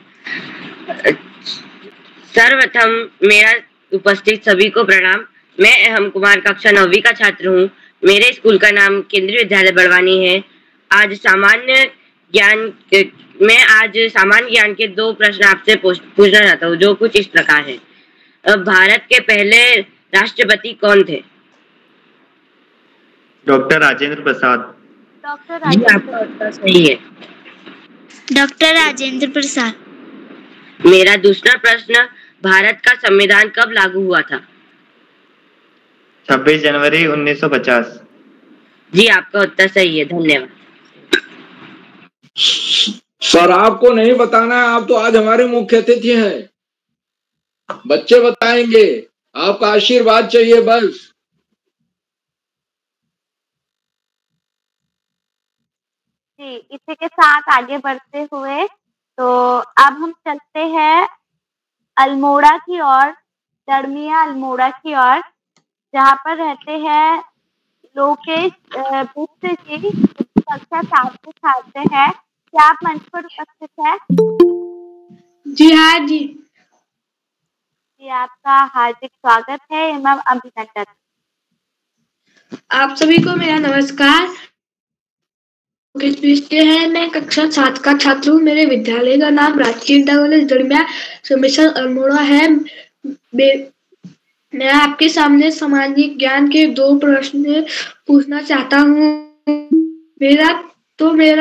सर्वप्रथम मेरा उपस्थित सभी को प्रणाम। मैं अहम कुमार कक्षा 9वीं का छात्र हूँ। मेरे स्कूल का नाम केंद्रीय विद्यालय बड़वानी है। आज सामान्य ज्ञान के 2 प्रश्न आपसे पूछना चाहता हूँ, जो कुछ इस प्रकार है। भारत के पहले राष्ट्रपति कौन थे? डॉक्टर राजेंद्र प्रसाद। जी, आपका उत्तर सही है। डॉक्टर राजेंद्र प्रसाद। मेरा दूसरा प्रश्न, भारत का संविधान कब लागू हुआ था? 26 जनवरी 1950। जी, आपका उत्तर सही है। धन्यवाद। सर, आपको नहीं बताना है, आप तो आज हमारे मुख्य अतिथि हैं। बच्चे बताएंगे, आपका आशीर्वाद चाहिए बस। जी, इसी के साथ आगे बढ़ते हुए तो अब हम चलते हैं अल्मोड़ा की ओर, दरमिया अल्मोड़ा की ओर, जहाँ पर रहते हैं लोकेश गुप्त जी, कक्षा 7 के छात्र हैं। क्या आप मंच पर उपस्थित है? जी हाँ जी। जी, आपका हार्दिक स्वागत है एवं अभिनंदन। आप सभी को मेरा नमस्कार। मैं कक्षा 7 का छात्र हूँ। मेरे विद्यालय का नाम राजकीय इंटर कॉलेज दरमिया समिशन अल्मोड़ा है। मैं आपके सामने सामाजिक ज्ञान के 2 प्रश्न पूछना चाहता हूँ। मेरा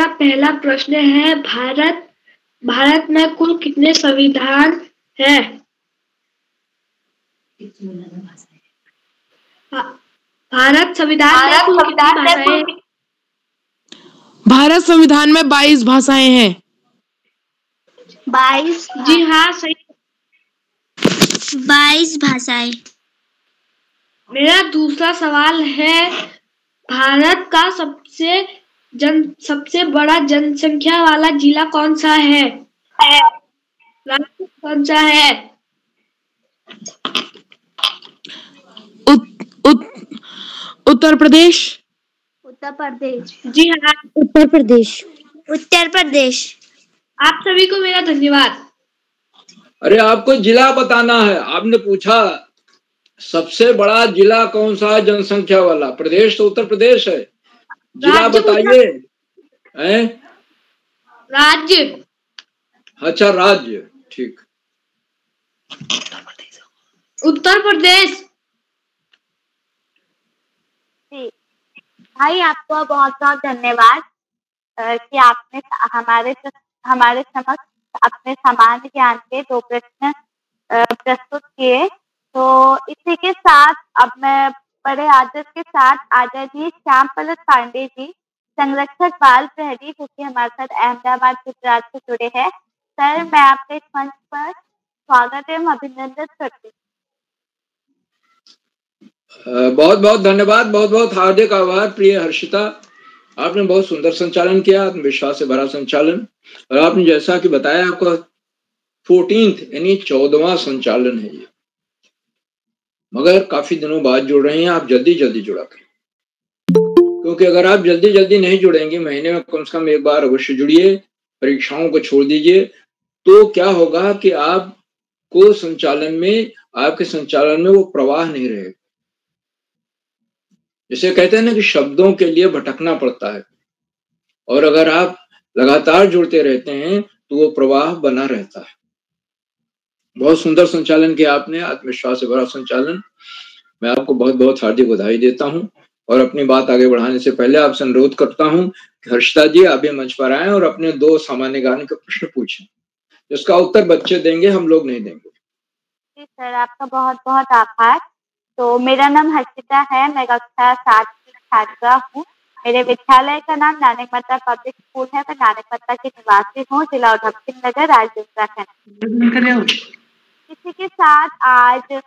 पहला प्रश्न है, भारत में कुल कितने संविधान है? भारत संविधान में कुल कितनी भाषाएं? भारत संविधान में 22 भाषाएं हैं। 22? जी हाँ, सही। 22 भाषाएं। मेरा दूसरा सवाल है, भारत का सबसे बड़ा जनसंख्या वाला जिला कौन सा है? राज्य कौन सा है? उत्तर प्रदेश। उत्तर प्रदेश। जी हाँ, उत्तर प्रदेश। उत्तर प्रदेश। आप सभी को मेरा धन्यवाद। अरे आपको जिला बताना है, आपने पूछा सबसे बड़ा जिला कौन सा है जनसंख्या वाला। प्रदेश तो उत्तर प्रदेश है, जिला बताइए। हैं? राज्य। अच्छा राज्य, ठीक। उत्तर प्रदेश। जी भाई, आपको बहुत बहुत धन्यवाद कि आपने हमारे समक्ष अपने सामान्य ज्ञान के 2 प्रश्न प्रस्तुत किए। तो इसी के साथ अब मैं बड़े आदर के साथ आदरणीय श्याम प्रसाद पांडे जी, संरक्षक बाल प्रहरी, जो कि हमारे साथ अहमदाबाद गुजरात से जुड़े हैं। सर, मैं आपके इस मंच पर स्वागत एवं अभिनंदन करती हूँ। बहुत बहुत धन्यवाद, बहुत बहुत हार्दिक आभार प्रिय हर्षिता। आपने बहुत सुंदर संचालन किया, आत्मविश्वास से भरा संचालन। और आपने जैसा कि बताया, आपका 14th यानी 14वां संचालन है ये, मगर काफी दिनों बाद जुड़ रहे हैं। आप जल्दी जल्दी जुड़ा करें, क्योंकि अगर आप जल्दी जल्दी नहीं जुड़ेंगे, महीने में कम से कम एक बार अवश्य जुड़िए, परीक्षाओं को छोड़ दीजिए, तो क्या होगा कि आपको संचालन में, आपके संचालन में वो प्रवाह नहीं रहेगा। जैसे कहते हैं ना कि शब्दों के लिए भटकना पड़ता है, और अगर आप लगातार जुड़ते रहते हैं तो वो प्रवाह बना रहता है। बहुत सुंदर संचालन किया आपने, आत्मविश्वास से भरा संचालन। मैं आपको बहुत बहुत हार्दिक बधाई देता हूं, और अपनी बात आगे बढ़ाने से पहले आपसे अनुरोध करता हूं कि हर्षिता जी आप भी मंच पर आएं और अपने 2 सामान्य ज्ञान के प्रश्न पूछें, जिसका उत्तर बच्चे देंगे, हम लोग नहीं देंगे। जी सर, आपका बहुत बहुत आभार। तो मेरा नाम हर्षिता है, मैं कक्षा 7 की छात्रा हूँ। मेरे विद्यालय का नाम नानक मत्ता पब्लिक स्कूल है। मैं नानक मत्ता की निवासी हूँ, जिला उधम सिंह नगर, राज्य उत्तराखंड। इसी के साथ आज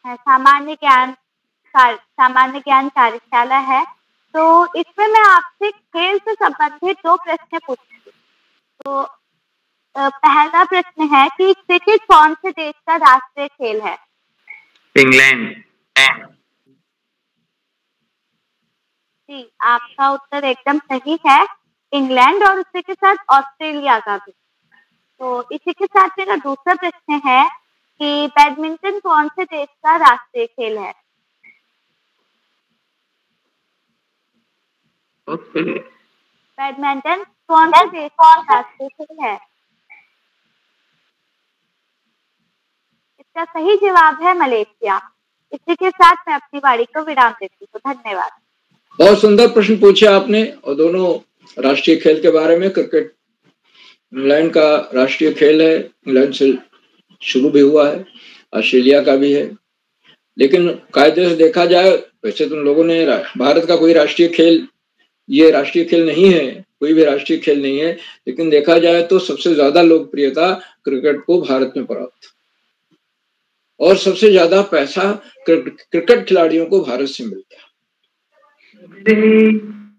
सामान्य ज्ञान कार्यशाला है। तो इसमें मैं आपसे खेल से संबंधित 2 प्रश्न पूछूंगी। तो पहला प्रश्न है कि क्रिकेट कौन से देश का राष्ट्रीय खेल है? इंग्लैंड। जी, आपका उत्तर एकदम सही है, इंग्लैंड, और उसी के साथ ऑस्ट्रेलिया का भी। तो इसी के साथ मेरा दूसरा प्रश्न है कि बैडमिंटन कौन से देश का राष्ट्रीय खेल है? बैडमिंटन कौन से देश का राष्ट्रीय खेल है? इसका सही जवाब है मलेशिया। इसी के साथ मैं अपनी वाणी को विराम देती हूँ। धन्यवाद। बहुत सुंदर प्रश्न पूछे आपने, और दोनों राष्ट्रीय खेल के बारे में। क्रिकेट इंग्लैंड का राष्ट्रीय खेल है, इंग्लैंड से शुरू भी हुआ है, ऑस्ट्रेलिया का भी है। लेकिन कायदे से देखा जाए, वैसे तुम लोगों ने भारत का कोई राष्ट्रीय खेल, ये राष्ट्रीय खेल नहीं है, कोई भी राष्ट्रीय खेल नहीं है। लेकिन देखा जाए तो सबसे ज्यादा लोकप्रियता क्रिकेट को भारत में प्राप्त, और सबसे ज्यादा पैसा क्रिकेट खिलाड़ियों को भारत से मिलता है।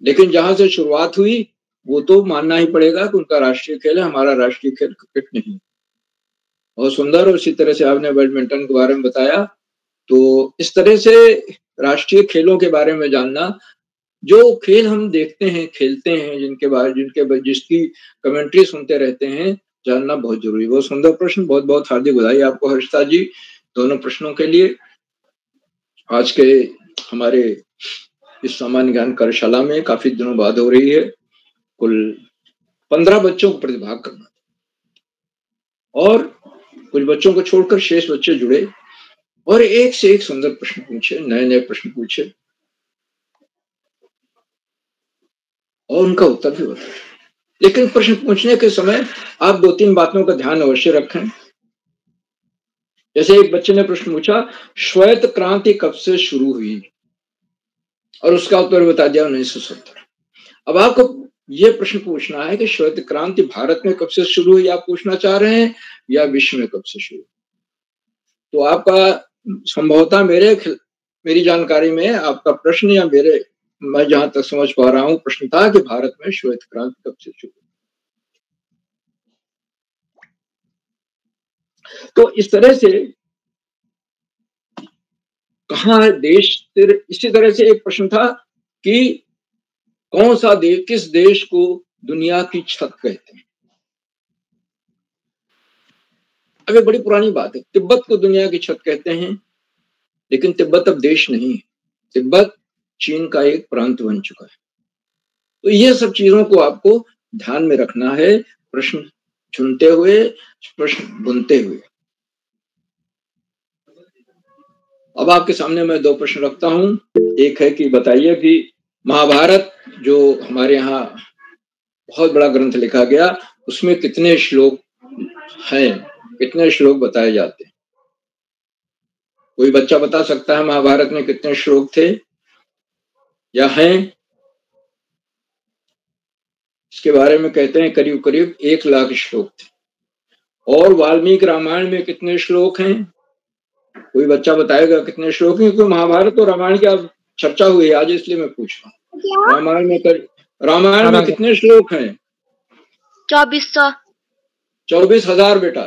लेकिन जहां से शुरुआत हुई वो तो मानना ही पड़ेगा कि उनका राष्ट्रीय खेल है, हमारा राष्ट्रीय खेल क्रिकेट नहीं। बहुत सुंदर। और इसी तरह से आपने बैडमिंटन के बारे में बताया। तो इस तरह से राष्ट्रीय खेलों के बारे में जानना, जो खेल हम देखते हैं, खेलते हैं, जिसकी कमेंट्री सुनते रहते हैं, जानना बहुत जरूरी। बहुत सुंदर प्रश्न, बहुत बहुत हार्दिक बधाई आपको हर्षिता जी दोनों प्रश्नों के लिए। आज के हमारे इस सामान्य ज्ञान कार्यशाला में काफी दिनों बाद हो रही है। कुल 15 बच्चों को प्रतिभाग करना, और कुछ बच्चों को छोड़कर शेष बच्चे जुड़े और एक से एक सुंदर प्रश्न पूछे, नए नए प्रश्न पूछे, और उनका उत्तर भी बताए। लेकिन प्रश्न पूछने के समय आप 2-3 बातों का ध्यान अवश्य रखें। जैसे एक बच्चे ने प्रश्न पूछा, श्वेत क्रांति कब से शुरू हुई, और उसका उत्तर बता दिया 1970। अब आपको ये प्रश्न पूछना है कि श्वेत क्रांति भारत में कब से शुरू हुई, आप पूछना चाह रहे हैं, या विश्व में कब से शुरू? तो आपका संभवतः मेरी जानकारी में आपका प्रश्न, या मैं जहां तक समझ पा रहा हूं, प्रश्न था कि भारत में श्वेत क्रांति कब से शुरू। तो इस तरह से कहाँ देश, इसी तरह से एक प्रश्न था कि कौन सा देश, किस देश को दुनिया की छत कहते हैं? अभी बड़ी पुरानी बात है, तिब्बत को दुनिया की छत कहते हैं, लेकिन तिब्बत अब देश नहीं है, तिब्बत चीन का एक प्रांत बन चुका है। तो ये सब चीजों को आपको ध्यान में रखना है प्रश्न चुनते हुए, प्रश्न बुनते हुए। अब आपके सामने मैं दो प्रश्न रखता हूं। एक है कि बताइए कि महाभारत जो हमारे यहाँ बहुत बड़ा ग्रंथ लिखा गया, उसमें कितने श्लोक हैं, कितने श्लोक बताए जाते हैं? कोई बच्चा बता सकता है महाभारत में कितने श्लोक थे या हैं? इसके बारे में कहते हैं करीब करीब 1 लाख श्लोक थे। और वाल्मीकि रामायण में कितने श्लोक हैं? कोई बच्चा बताएगा कितने श्लोक हैं? क्योंकि महाभारत और रामायण की अब चर्चा हुई आज, इसलिए मैं पूछ रहा हूँ। रामायण में कितने श्लोक हैं? 2400। 24,000 बेटा।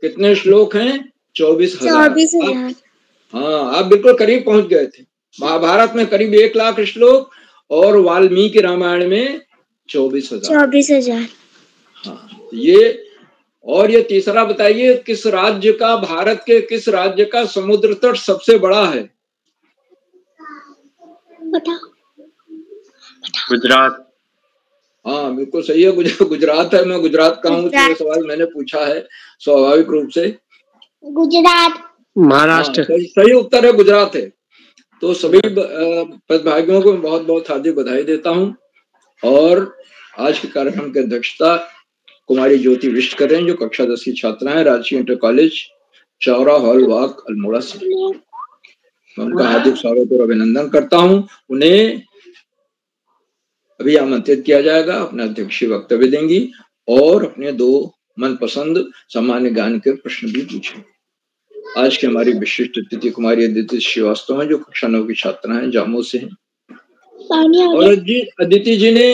कितने श्लोक हैं? 24,000। हाँ, आप बिल्कुल करीब पहुंच गए थे। महाभारत में करीब 1 लाख श्लोक और वाल्मीकि रामायण में 24,000। हाँ, ये तीसरा बताइए, किस राज्य का, भारत के किस राज्य का समुद्र तट सबसे बड़ा है? गुजरात। हाँ, बिल्कुल सही है, गुजरात है। मैं गुजरात का हूँ, तो सवाल मैंने पूछा है स्वाभाविक रूप से। गुजरात। महाराष्ट्र। सही उत्तर है, गुजरात है। तो सभी प्रतिभागियों को बहुत बहुत हार्दिक बधाई देता हूँ। और आज के कार्यक्रम की अध्यक्षता कुमारी ज्योति विष्ट कर रहे हैं, जो कक्षा 10 की छात्रा है, राजकीय इंटर कॉलेज चौरा हॉल वाक अल्मोड़ा से। मैं उनका हार्दिक स्वागत और अभिनंदन करता हूँ। उन्हें अभी आमंत्रित किया जाएगा, अपना अध्यक्षीय वक्तव्य देंगी और अपने 2 मनपसंद सामान्य ज्ञान के प्रश्न भी पूछेंगे। आज की हमारी विशिष्ट अतिथि कुमारी अदिति श्रीवास्तव है, जो कक्षा 9 की छात्रा है, जामो से है। और अदिति जी ने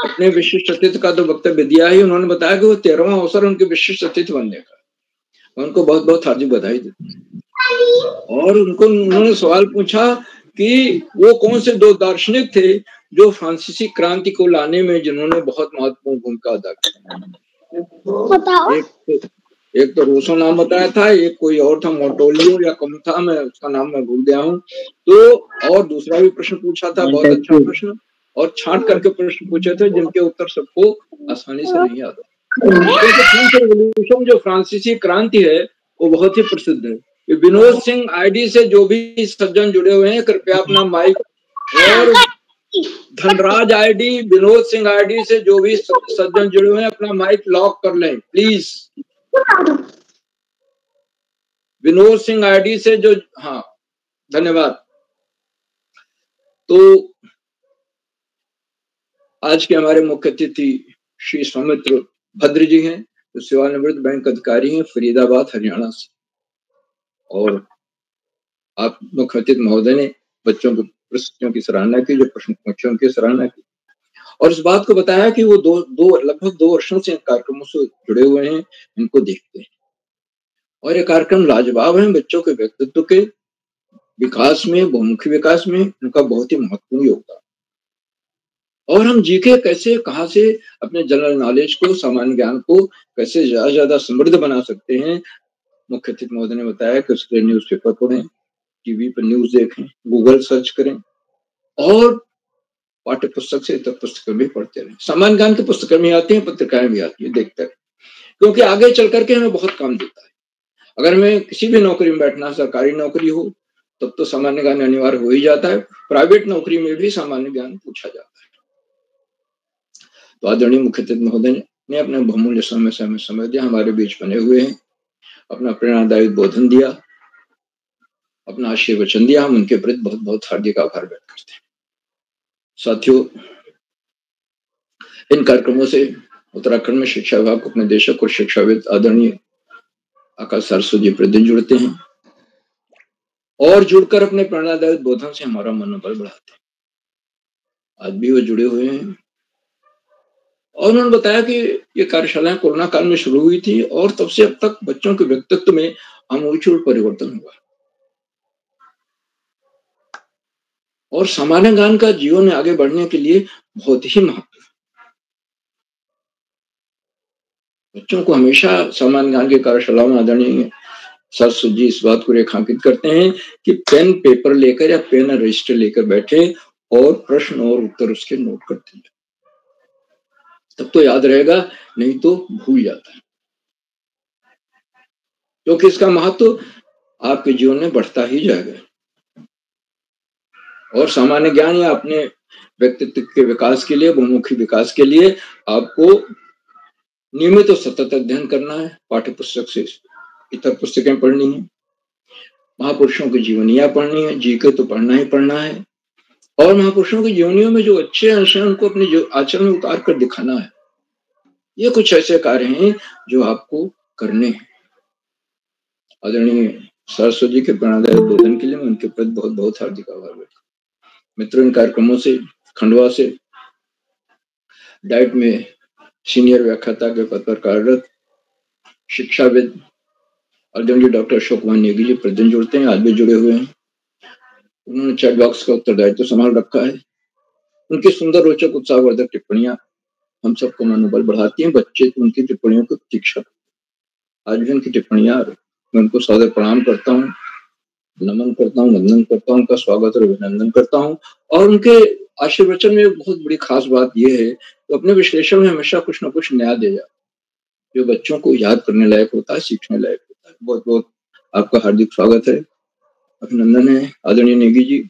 अपने विशिष्ट अतिथि का तो वक्तव्य दिया ही। उन्होंने बताया कि वो 13वां अवसर उनके विशिष्ट अतिथि बनने का। उनको बहुत बहुत हार्दिक बधाई देती हूं। और उन्होंने सवाल पूछा कि वो कौन से 2 दार्शनिक थे जो फ्रांसीसी क्रांति को लाने में जिन्होंने बहुत महत्वपूर्ण भूमिका अदा की। एक तो रूसो नाम बताया था, एक कोई और था, मोटोलियो या कम था, मैं उसका नाम मैं भूल गया हूँ। तो और दूसरा भी प्रश्न पूछा था, बहुत अच्छा प्रश्न, और छांट करके प्रश्न पूछे थे जिनके उत्तर सबको आसानी से नहीं आता। जो फ्रांसीसी क्रांति है वो बहुत ही प्रसिद्ध है। विनोद सिंह आईडी से जो भी सज्जन जुड़े हुए हैं, कृपया अपना माइक, और धनराज आईडी, विनोद सिंह आईडी से जो भी सज्जन जुड़े हुए हैं, अपना माइक लॉक कर लें प्लीज। विनोद सिंह आईडी से जो, हाँ धन्यवाद। तो आज के हमारे मुख्य अतिथि श्री सौमित्र भद्र जी हैं, जो सेवानिवृत्त बैंक अधिकारी हैं, फरीदाबाद हरियाणा से। और आप मुख्य अतिथि महोदय ने बच्चों को प्रस्तुतियों की सराहना की, जो प्रश्न पूछे उनकी सराहना की, और इस बात को बताया कि वो लगभग 2 वर्षों से कार्यक्रमों से जुड़े हुए हैं, इनको देखते हैं। और ये कार्यक्रम लाजवाब है, बच्चों के व्यक्तित्व के विकास में, बहुमुखी विकास में इनका बहुत ही महत्वपूर्ण योगदान। और हम जीके कैसे, कहाँ से अपने जनरल नॉलेज को, सामान्य ज्ञान को कैसे ज्यादा समृद्ध बना सकते हैं। मुख्य अतिथि महोदय ने बताया कि उसके लिए न्यूज़पेपर पढ़ें, टीवी पर न्यूज देखें, गूगल सर्च करें, और पाठ्य पुस्तक से तक पुस्तकें भी पढ़ते रहें। सामान्य ज्ञान की पुस्तकें भी आती हैं, पत्रिकाएं भी आती है, देखते रहें, क्योंकि आगे चल करके हमें बहुत काम देता है। अगर हमें किसी भी नौकरी में बैठना, सरकारी नौकरी हो, तब तो सामान्य ज्ञान अनिवार्य हो ही जाता है। प्राइवेट नौकरी में भी सामान्य ज्ञान पूछा जाता है। तो आदरणीय मुख्य अतिथि महोदय ने अपने बहुमूल्य समय दिया, हमारे बीच बने हुए हैं, अपना प्रेरणादायी बोधन दिया, अपना आशीर्वाद वचन दिया। हम उनके प्रति बहुत बहुत हार्दिक आभार व्यक्त करते हैं। साथियों, इन कार्यक्रमों से उत्तराखंड में शिक्षा विभाग को अपने देशक और शिक्षाविद आदरणीय आकाश सरस्वती जी प्रतिदिन जुड़ते हैं, और जुड़कर अपने प्रेरणादायी बोधन से हमारा मनोबल बढ़ाते हैं। आज भी वो जुड़े हुए हैं, और उन्होंने बताया कि ये कार्यशालाएं कोरोना काल में शुरू हुई थी, और तब से अब तक बच्चों के व्यक्तित्व में आमूलचूल परिवर्तन हुआ। और सामान्य ज्ञान का जीवन में आगे बढ़ने के लिए बहुत ही महत्व है। बच्चों को हमेशा सामान्य ज्ञान की कार्यशालाओं में आदरणीय सरस्वती जी इस बात को रेखांकित करते हैं कि पेन पेपर लेकर या पेन और रजिस्टर लेकर बैठे और प्रश्न और उत्तर उसके नोट करते हैं, तब तो याद रहेगा, नहीं तो भूल जाता है। क्योंकि इसका महत्व आपके जीवन में बढ़ता ही जाएगा। और सामान्य ज्ञान या अपने व्यक्तित्व के विकास के लिए, बहुमुखी विकास के लिए आपको नियमित और सतत अध्ययन करना है। पाठ्य पुस्तक से इतर पुस्तकें पढ़नी है, महापुरुषों की जीवनियां पढ़नी है, जीके तो पढ़ना ही पढ़ना है, और महापुरुषों की जीवनियों में जो अच्छे अंश हैं उनको अपने जो आचरण में उतार कर दिखाना है। ये कुछ ऐसे कार्य हैं जो आपको करने हैं। आदरणीय सरस्वती जी के प्रेरणादायक उद्बोधन के लिए मैं उनके प्रति बहुत बहुत हार्दिक आभार व्यक्त करता हूं। मित्रों, इन कार्यक्रमों से खंडवा से डाइट में सीनियर व्याख्याता के पद पर कार्यरत शिक्षाविद आदरणीय डॉक्टर अशोक कुमार नेगी जी प्रतिदिन जुड़ते हैं, आज भी जुड़े हुए हैं। उन्होंने चैट बॉक्स का उत्तरदायित्व संभाल रखा है। उनकी सुंदर, रोचक, उत्साहवर्धक टिप्पणियां हम सबको मनोबल बढ़ाती हैं। बच्चे तो उनकी टिप्पणियों को प्रतीक्षा करते हैं। आज भी उनकी टिप्पणियां, मैं उनको सादर प्रणाम करता हूँ, नमन करता हूँ, वंदन करता हूँ, उनका स्वागत और अभिनंदन करता हूँ। और उनके आशीर्वचन में बहुत बड़ी खास बात यह है कि अपने विश्लेषण में हमेशा कुछ न कुछ नया दे जाते, जो बच्चों को याद करने लायक होता है, सीखने लायक होता है। बहुत बहुत आपका हार्दिक स्वागत है, अभिनंदन है आदरणीय नेगी जी।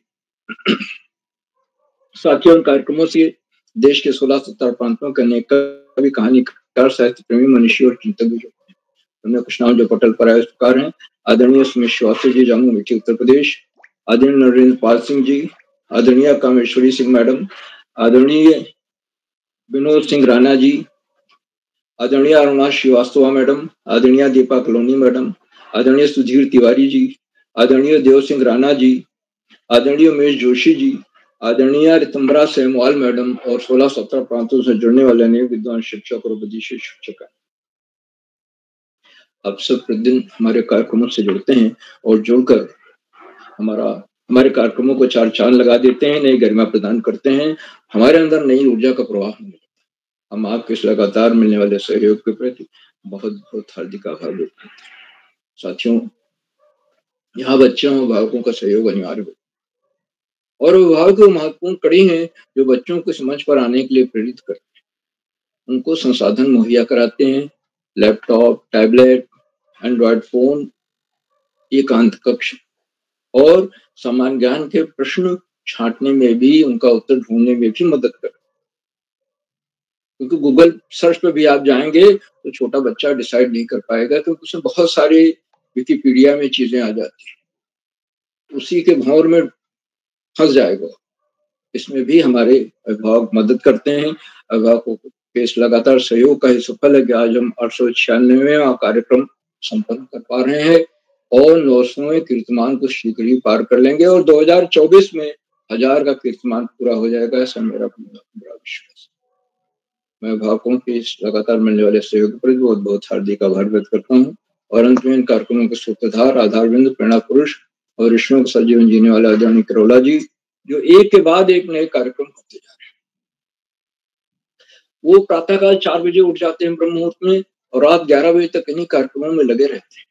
साथियों, इन कार्यक्रमों से देश के 16-17 प्रांतों के अनेक कवि, कहानीकार, साहित्य प्रेमी, मनीषी और चिंतक भी जुड़ते हैं। उनमें कुछ नाम जो पटल पर आए प्रकार हैं: आदरणीय सुमित श्रीवास्तव जी, जामुन मिट्टी, उत्तर प्रदेश; आदरणीय नरेंद्र पाल सिंह जी; आदरणीय कामेश्वरी सिंह मैडम; आदरणीय विनोद सिंह राणा जी; आदरणीय अरुणा श्रीवास्तव मैडम; आदरणीय दीपा कलोनी मैडम; आदरणीय सुधीर तिवारी जी; आदरणीय देव सिंह राणा जी; आदरणीय उमेश जोशी जी; आदरणीय रितंबरा सेमवाल मैडम, और 16-17 प्रांतों से जुड़ने वाले अनेक विद्वान शिक्षक और विदेशी शिक्षक हैं। आप सब प्रतिदिन हमारे कार्यक्रमों से जुड़ते हैं और जुड़कर हमारे कार्यक्रमों को चार चांद लगा देते हैं, नई गरिमा प्रदान करते हैं। हमारे अंदर नई ऊर्जा का प्रवाह होने लगता है। हम आपके इस लगातार मिलने वाले सहयोग के प्रति बहुत बहुत हार्दिक आभार व्यक्त करते हैं। साथियों, यहाँ बच्चों और अभिभावकों का सहयोग अनिवार्य है, और अभिभावक महत्वपूर्ण कड़ी हैं जो बच्चों को समझ पर आने के लिए प्रेरित करते हैं। उनको संसाधन मुहैया कराते हैं: लैपटॉप, टैबलेट, एंड्रॉयड फोन, एकांत कक्ष, और सामान्य ज्ञान के प्रश्न छांटने में भी, उनका उत्तर ढूंढने में भी मदद करते हैं। क्योंकि गूगल सर्च पे भी आप जाएंगे तो छोटा बच्चा डिसाइड नहीं कर पाएगा, क्योंकि उसमें बहुत सारी विकिपीडिया में चीजें आ जाती हैं, उसी के भंवर में फंस जाएगा। इसमें भी हमारे अभिभावक मदद करते हैं। अभिभावकों के इस लगातार सहयोग का ही सफल है कि आज हम 896वां कार्यक्रम संपन्न कर पा रहे हैं और 900वें कीर्तिमान को शीघ्र ही पार कर लेंगे, और 2024 में 1000 का कीर्तिमान पूरा हो जाएगा, ऐसा मेरा पूरा विश्वास। मैं अभिभावकों के इस लगातार मिलने वाले सहयोग पर बहुत बहुत हार्दिक आभार व्यक्त करता हूँ। और अंत में इन कार्यक्रमों के सूत्रधार, आधारबिंद, प्रेरणा पुरुष और ऋषियों का सजीवन जीने वाले आदरणीय करोला जी, जो एक के बाद एक नए कार्यक्रम होते जा रहे हैं। वो प्रातःकाल 4 बजे उठ जाते हैं ब्रह्म मुहूर्त में, और रात 11 बजे तक इन्हीं कार्यक्रमों में लगे रहते हैं।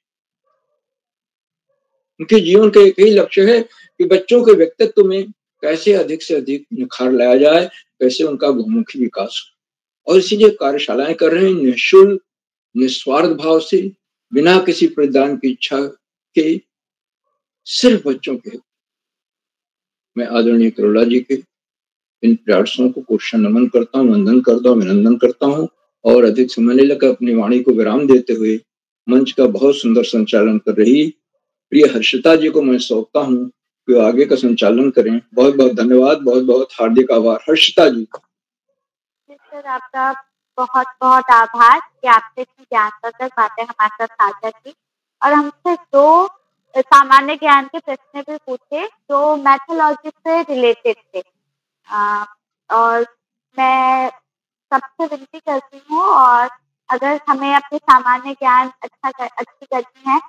उनके जीवन का एक ही लक्ष्य है कि बच्चों के व्यक्तित्व में कैसे अधिक से अधिक निखार लाया जाए, कैसे उनका बहुमुखी विकास हो। और इसीलिए कार्यशालाएं कर रहे हैं, निःशुल्क, निस्वार्थ भाव से, बिना किसी प्रतिदान की इच्छा के, सिर्फ बच्चों के। मैं आदरणीय करोला जी के इन प्रयासों को कोष्ठा नमन करता हूँ, वंदन करता हूँ, अभिनंदन करता हूँ, और अधिक समय नहीं लेकर अपनी वाणी को विराम देते हुए मंच का बहुत सुंदर संचालन कर रही प्रिय हर्षिता जी को मैं सौंपता हूँ कि वो आगे का संचालन करें। बहुत बहुत धन्यवाद, बहुत बहुत हार्दिक आभार। हर्षिता जी। सर, आपका बहुत बहुत आभार कि आपने इतनी ज्ञानवर्धक बातें हमारे साथ साझा की, और हमसे 2 सामान्य ज्ञान के प्रश्न भी पूछे जो मैथोलॉजी से रिलेटेड थे। और मैं सबसे विनती करती हूँ, और अगर हमें अपने सामान्य ज्ञान अच्छी करनी है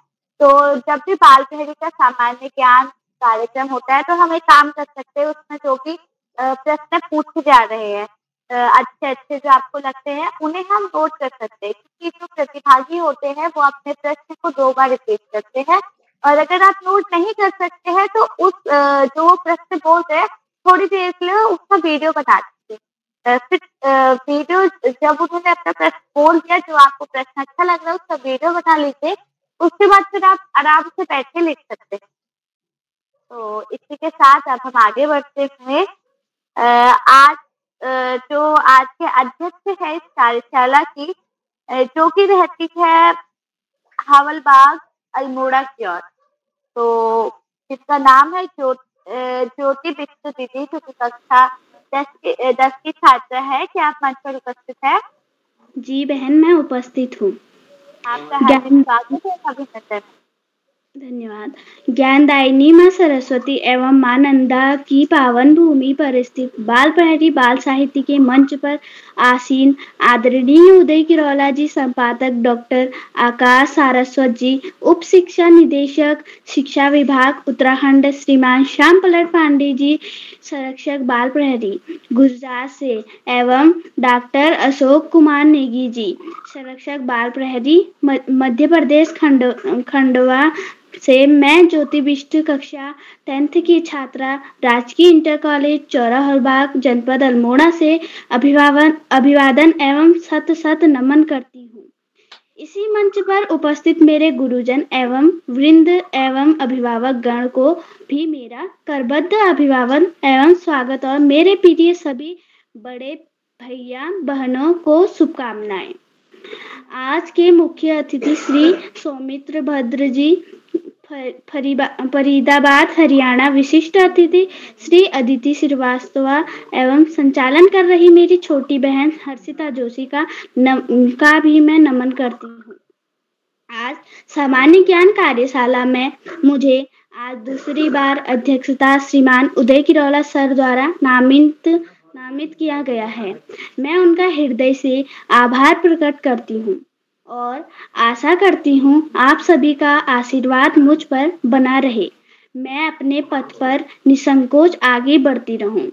तो जब भी बाल बिहारी का सामान्य ज्ञान कार्यक्रम होता है, तो हम एक काम कर सकते हैं उसमें, जो कि प्रश्न पूछे जा रहे हैं अच्छे-अच्छे जो आपको लगते हैं, उन्हें हम नोट कर सकते हैं, क्योंकि जो प्रतिभागी होते हैं वो अपने प्रश्न को 2 बार रिपीट करते हैं, और अगर आप नोट नहीं कर सकते हैं तो उस जो वो प्रश्न बोल रहे हैं, थोड़ी देर के लिए उसका वीडियो बना दीजिए। फिर वीडियो जब उन्होंने अपना प्रश्न बोल दिया, जो आपको प्रश्न अच्छा लग रहा है उसका वीडियो बना लीजिए, उसके बाद फिर आप आराम से बैठ के लिख सकते हैं। तो इसी के साथ अब हम आगे बढ़ते हुए आज जो आज के अध्यक्ष है इस कार्यशाला की, जो कि रहती है हवलबाग अल्मोड़ा की ओर, तो जिसका नाम है ज्योति बिष्ट दीदी, जो कि कक्षा 10 की छात्रा है। क्या आप मंच पर उपस्थित है? जी बहन, मैं उपस्थित हूँ। आपका हार्दिक स्वागत है, अभिनंदन। धन्यवाद। ज्ञानदायिनी माँ सरस्वती एवं माँ नंदा की पावन भूमि पर स्थित बाल प्रहरी बाल साहित्य के मंच पर आसीन आदरणीय उदय किरोला जी, संपादक डॉक्टर आकाश सारस्वत जी, उप शिक्षा निदेशक शिक्षा विभाग उत्तराखंड श्रीमान श्याम पलट पांडे जी, संरक्षक बाल प्रहरी गुजरात से, एवं डॉक्टर अशोक कुमार नेगी जी, संरक्षक बाल प्रहरी मध्य प्रदेश खंडवा से, मैं ज्योति बिष्ट कक्षा 10th की छात्रा राजकीय इंटर कॉलेज चौराहलबाग जनपद अल्मोड़ा से अभिवादन एवं सत सत नमन करती हूँ। इसी मंच पर उपस्थित मेरे गुरुजन एवं वृंद एवं अभिभावक गण को भी मेरा करबद्ध अभिवादन एवं स्वागत, और मेरे प्रिय सभी बड़े भैया बहनों को शुभकामनाएं। आज के मुख्य अतिथि श्री सौमित्र भद्र जी, फरीदाबाद हरियाणा, विशिष्ट अतिथि श्री अदिति श्रीवास्तव एवं संचालन कर रही मेरी छोटी बहन हर्षिता जोशी का भी मैं नमन करती हूँ। आज सामान्य ज्ञान कार्यशाला में मुझे आज दूसरी बार अध्यक्षता श्रीमान उदय किरोला सर द्वारा नामित किया गया है। मैं उनका हृदय से आभार प्रकट करती हूँ और आशा करती हूँ आप सभी का आशीर्वाद मुझ पर बना रहे, मैं अपने पथ पर निसंकोच आगे बढ़ती रहूं।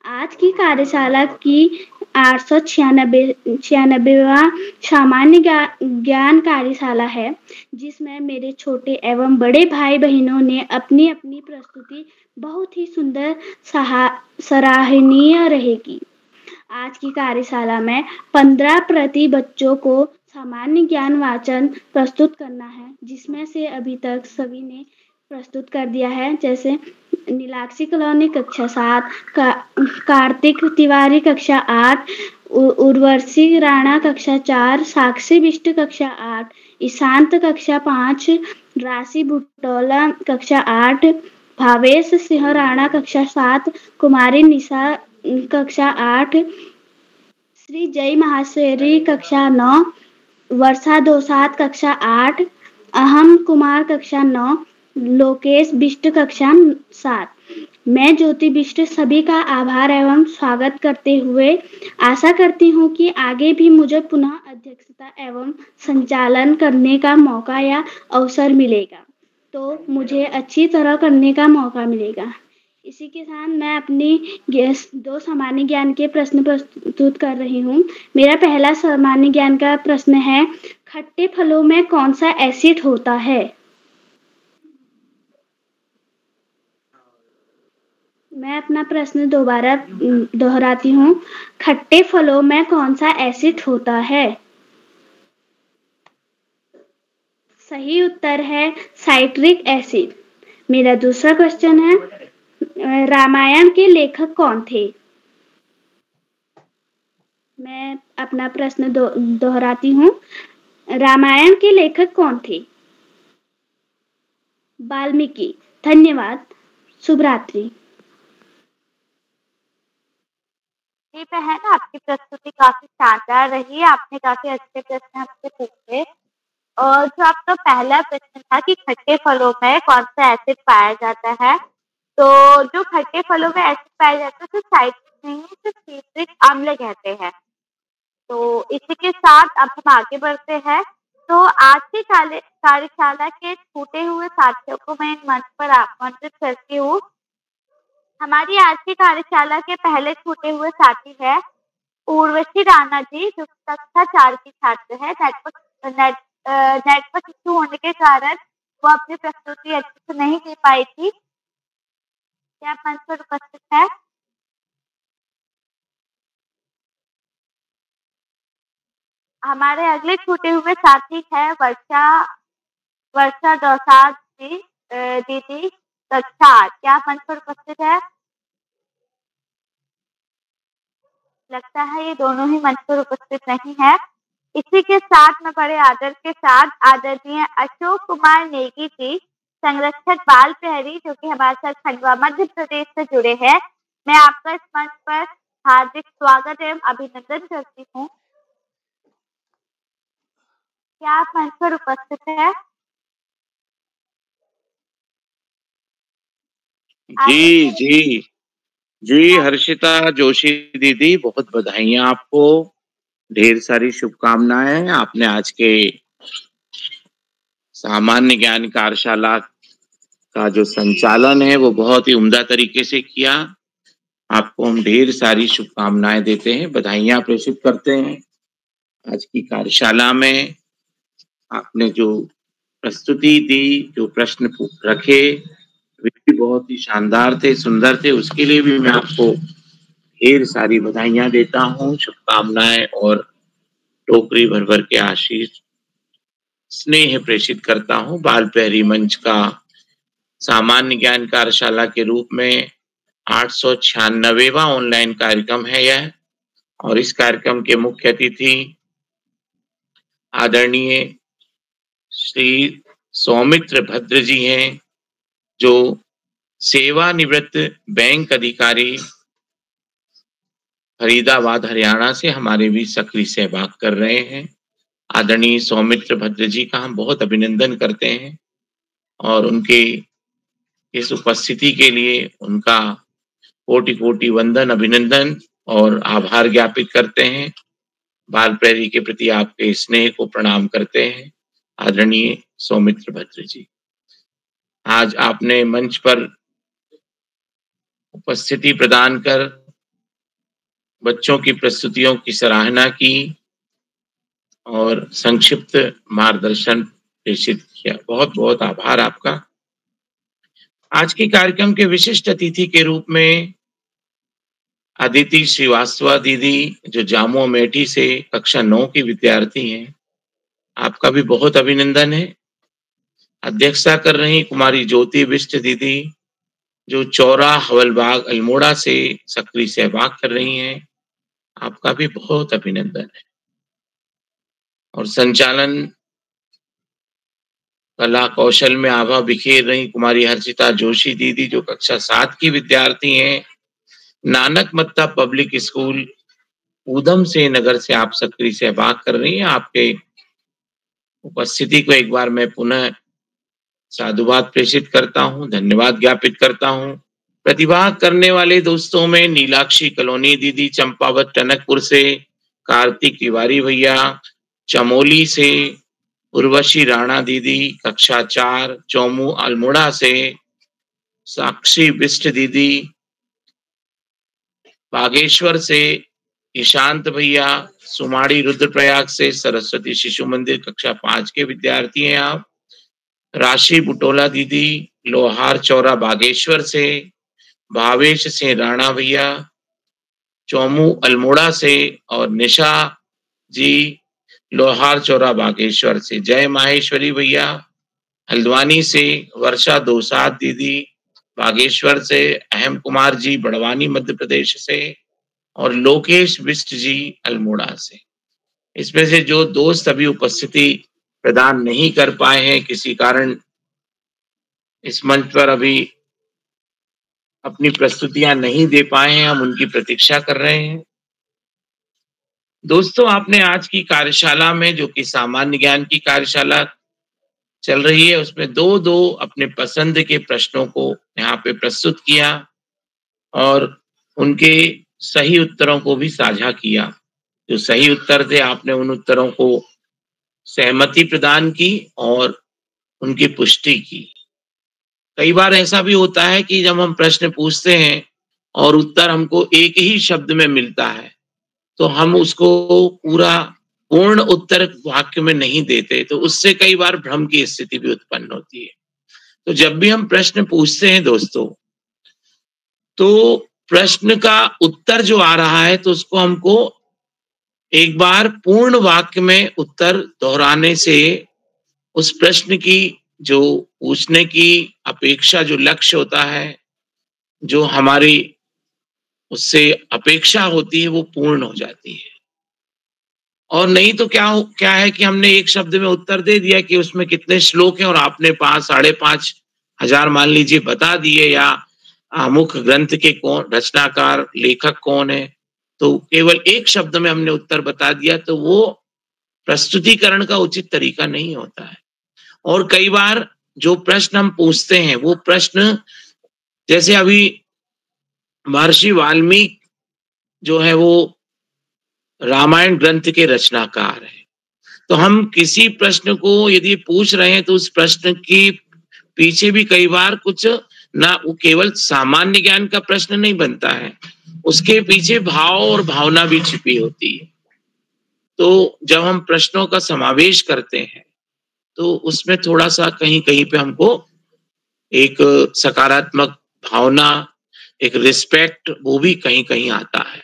आज की कार्यशाला की 896वां सामान्य ज्ञान कार्यशाला है, जिसमें मेरे छोटे एवं बड़े भाई बहनों ने अपनी अपनी प्रस्तुति बहुत ही सुंदर सराहनीय रहेगी। आज की कार्यशाला में 15 प्रति बच्चों को सामान्य ज्ञान वाचन प्रस्तुत करना है, जिसमें से अभी तक सभी ने प्रस्तुत कर दिया है, जैसे नीलाक्षी कॉलोनी कक्षा 7, कार्तिक तिवारी कक्षा 8, उर्वशी राणा कक्षा 4, साक्षी बिष्ट कक्षा 8, ईशांत कक्षा 5, राशि भुटोला कक्षा 8, भावेश सिंह राणा कक्षा 7, कुमारी निशा कक्षा 8, श्री जय महाश्वेरी कक्षा 9, वर्षा दोसात कक्षा 8, अहम कुमार कक्षा 9, लोकेश बिष्ट कक्षा 7। मैं ज्योति बिष्ट सभी का आभार एवं स्वागत करते हुए आशा करती हूँ कि आगे भी मुझे पुनः अध्यक्षता एवं संचालन करने का मौका या अवसर मिलेगा, तो मुझे अच्छी तरह करने का मौका मिलेगा। इसी के साथ मैं अपनी 2 सामान्य ज्ञान के प्रश्न प्रस्तुत कर रही हूँ। मेरा पहला सामान्य ज्ञान का प्रश्न है, खट्टे फलों में कौन सा एसिड होता है? मैं अपना प्रश्न दोबारा दोहराती हूँ, खट्टे फलों में कौन सा एसिड होता है? सही उत्तर है साइट्रिक एसिड। मेरा दूसरा क्वेश्चन है, रामायण के लेखक कौन थे? मैं अपना प्रश्न दोहराती हूँ, रामायण के लेखक कौन थे? वाल्मीकि। धन्यवाद, शुभ रात्रि। जी बहन, आपकी प्रस्तुति काफी शानदार रही, आपने काफी अच्छे प्रश्न हमसे पूछे। और जो आपका पहला प्रश्न था कि खट्टे फलों में कौन सा एसिड पाया जाता है, तो जो खट्टे फलों में एसिड पाया जाता है तो साइट्रिक नहीं है, तो सिट्रिक अम्ल कहते हैं। तो इसी के साथ अब हम आगे बढ़ते हैं। तो आज की कार्यशाला के छूटे हुए साथियों को मैं मंच पर आमंत्रित करती हूँ। हमारी आज की कार्यशाला के पहले छूटे हुए साथी है उर्वशी राणा जी, जो कक्षा 4 की छात्र है। नेटवर्क इशू होने के कारण वो अपनी प्रस्तुति अच्छे से नहीं दे पाई थी। क्या आप मंच पर उपस्थित है? हमारे अगले छूटे हुए साथी है वर्षा दौसाद जी दीदी, कक्षा 8। क्या आप मंच पर उपस्थित है? लगता है ये दोनों ही मंच पर उपस्थित नहीं है। इसी के साथ में बड़े आदर के साथ आदरणीय अशोक कुमार नेगी जी, संरक्षक बाल प्रहरी, जो कि हमारे साथ खंडवा मध्य प्रदेश से जुड़े हैं, मैं आपका इस मंच पर हार्दिक स्वागत एवं अभिनंदन करती हूँ। क्या आप मंच पर उपस्थित है? जी जी जी, हर्षिता जोशी दीदी, बहुत बधाइयां आपको, ढेर सारी शुभकामनाएं। आपने आज के सामान्य ज्ञान कार्यशाला का जो संचालन है वो बहुत ही उम्दा तरीके से किया। आपको हम ढेर सारी शुभकामनाएं देते हैं, बधाइयां प्रेषित करते हैं। आज की कार्यशाला में आपने जो प्रस्तुति दी, जो प्रश्न रखे, वे भी बहुत ही शानदार थे, सुंदर थे। उसके लिए भी मैं आपको ढेर सारी बधाइयां देता हूँ, शुभकामनाएं और टोकरी भर भर के आशीष स्नेह प्रेषित करता हूँ। बाल प्रहरी मंच का सामान्य ज्ञान कार्यशाला के रूप में 896वां ऑनलाइन कार्यक्रम है यह, और इस कार्यक्रम के मुख्य अतिथि आदरणीय श्री सौमित्र भद्र जी हैं, जो सेवानिवृत्त बैंक अधिकारी फरीदाबाद हरियाणा से हमारे बीच सक्रिय सहभाग कर रहे हैं। आदरणीय सौमित्र भद्र जी का हम बहुत अभिनंदन करते हैं और उनके इस उपस्थिति के लिए उनका कोटि कोटि वंदन, अभिनंदन और आभार ज्ञापित करते हैं। बाल प्रहरी के प्रति आपके स्नेह को प्रणाम करते हैं आदरणीय सौमित्र भद्र जी। आज आपने मंच पर उपस्थिति प्रदान कर बच्चों की प्रस्तुतियों की सराहना की और संक्षिप्त मार्गदर्शन प्रेषित किया। बहुत बहुत आभार आपका। आज के कार्यक्रम के विशिष्ट अतिथि के रूप में अदिति श्रीवास्तव दीदी, जो जामो अमेठी से कक्षा 9 की विद्यार्थी हैं, आपका भी बहुत अभिनंदन है। अध्यक्षता कर रही कुमारी ज्योति बिष्ट दीदी, जो चौरा हवलबाग अल्मोड़ा से सक्रिय सहभाग कर रही हैं, आपका भी बहुत अभिनंदन है। और संचालन कला कौशल में आभा बिखेर रही कुमारी हर्षिता जोशी दीदी, जो कक्षा 7 की विद्यार्थी हैं, नानक मत्ता पब्लिक स्कूल ऊधम से नगर से आप सक्रिय सहभाग कर रही हैं। आपके उपस्थिति को एक बार मैं पुनः साधुवाद प्रेषित करता हूं, धन्यवाद ज्ञापित करता हूं। प्रतिभाग करने वाले दोस्तों में नीलाक्षी कॉलोनी दीदी चंपावत टनकपुर से, कार्तिक तिवारी भैया चमोली से, उर्वशी राणा दीदी कक्षा 4 चौमू अल्मोड़ा से, साक्षी बिष्ट दीदी बागेश्वर से, ईशांत भैया सुमाड़ी रुद्रप्रयाग से, सरस्वती शिशु मंदिर कक्षा 5 के विद्यार्थी हैं आप, राशि बुटोला दीदी लोहार चौरा बागेश्वर से, भावेश से राणा भैया चौमू अल्मोड़ा से, और निशा जी लोहार चौरा बागेश्वर से, जय माहेश्वरी भैया हल्द्वानी से, वर्षा दोसाद दीदी बागेश्वर से, अहम कुमार जी बड़वानी मध्य प्रदेश से, और लोकेश बिष्ट जी अल्मोड़ा से। इसमें से जो दोस्त अभी उपस्थिति प्रदान नहीं कर पाए हैं, किसी कारण इस मंच पर अभी अपनी प्रस्तुतियां नहीं दे पाए हैं, हम उनकी प्रतीक्षा कर रहे हैं। दोस्तों, आपने आज की कार्यशाला में, जो कि सामान्य ज्ञान की कार्यशाला चल रही है, उसमें दो अपने पसंद के प्रश्नों को यहाँ पे प्रस्तुत किया और उनके सही उत्तरों को भी साझा किया। जो सही उत्तर थे, आपने उन उत्तरों को सहमति प्रदान की और उनकी पुष्टि की। कई बार ऐसा भी होता है कि जब हम प्रश्न पूछते हैं और उत्तर हमको एक ही शब्द में मिलता है, तो हम उसको पूरा पूर्ण उत्तर वाक्य में नहीं देते, तो उससे कई बार भ्रम की स्थिति भी उत्पन्न होती है। तो जब भी हम प्रश्न पूछते हैं दोस्तों, तो प्रश्न का उत्तर जो आ रहा है तो उसको हमको एक बार पूर्ण वाक्य में उत्तर दोहराने से उस प्रश्न की जो पूछने की अपेक्षा, जो लक्ष्य होता है, जो हमारी उससे अपेक्षा होती है, वो पूर्ण हो जाती है। और नहीं तो क्या है कि हमने एक शब्द में उत्तर दे दिया कि उसमें कितने श्लोक हैं और आपने 5,500 मान लीजिए बता दिए, या मुख्य ग्रंथ के कौन रचनाकार लेखक कौन है, तो केवल एक शब्द में हमने उत्तर बता दिया, तो वो प्रस्तुतिकरण का उचित तरीका नहीं होता है। और कई बार जो प्रश्न हम पूछते हैं वो प्रश्न, जैसे अभी महर्षि वाल्मीकि जो है वो रामायण ग्रंथ के रचनाकार हैं, तो हम किसी प्रश्न को यदि पूछ रहे हैं तो उस प्रश्न के पीछे भी कई बार कुछ ना, वो केवल सामान्य ज्ञान का प्रश्न नहीं बनता है, उसके पीछे भाव और भावना भी छिपी होती है। तो जब हम प्रश्नों का समावेश करते हैं तो उसमें थोड़ा सा कहीं कहीं पे हमको एक सकारात्मक भावना, एक रिस्पेक्ट, वो भी कहीं कहीं आता है।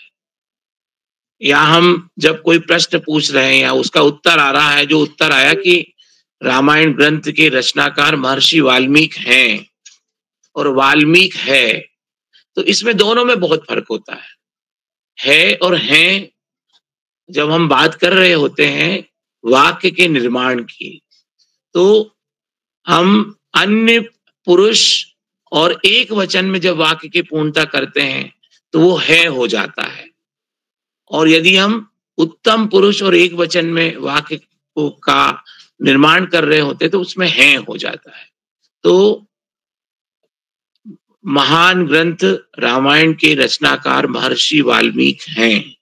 या हम जब कोई प्रश्न पूछ रहे हैं या उसका उत्तर आ रहा है, जो उत्तर आया कि रामायण ग्रंथ के रचनाकार महर्षि वाल्मीकि हैं और वाल्मीकि है, तो इसमें दोनों में बहुत फर्क होता है और हैं। जब हम बात कर रहे होते हैं वाक्य के निर्माण की, तो हम अन्य पुरुष और एक वचन में जब वाक्य की पूर्णता करते हैं तो वो है हो जाता है, और यदि हम उत्तम पुरुष और एक वचन में वाक्य का निर्माण कर रहे होते तो उसमें है हो जाता है। तो महान ग्रंथ रामायण के रचनाकार महर्षि वाल्मीकि हैं,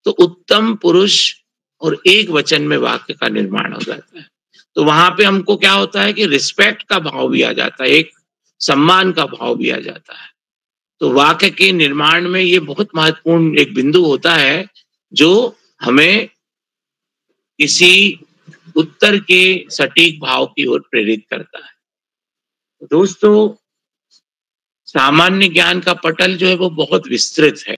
तो उत्तम पुरुष और एक वचन में वाक्य का निर्माण हो जाता है। तो वहां पे हमको क्या होता है कि रिस्पेक्ट का भाव भी आ जाता है, एक सम्मान का भाव भी आ जाता है। तो वाक्य के निर्माण में ये बहुत महत्वपूर्ण एक बिंदु होता है जो हमें किसी उत्तर के सटीक भाव की ओर प्रेरित करता है। दोस्तों, सामान्य ज्ञान का पटल जो है वो बहुत विस्तृत है।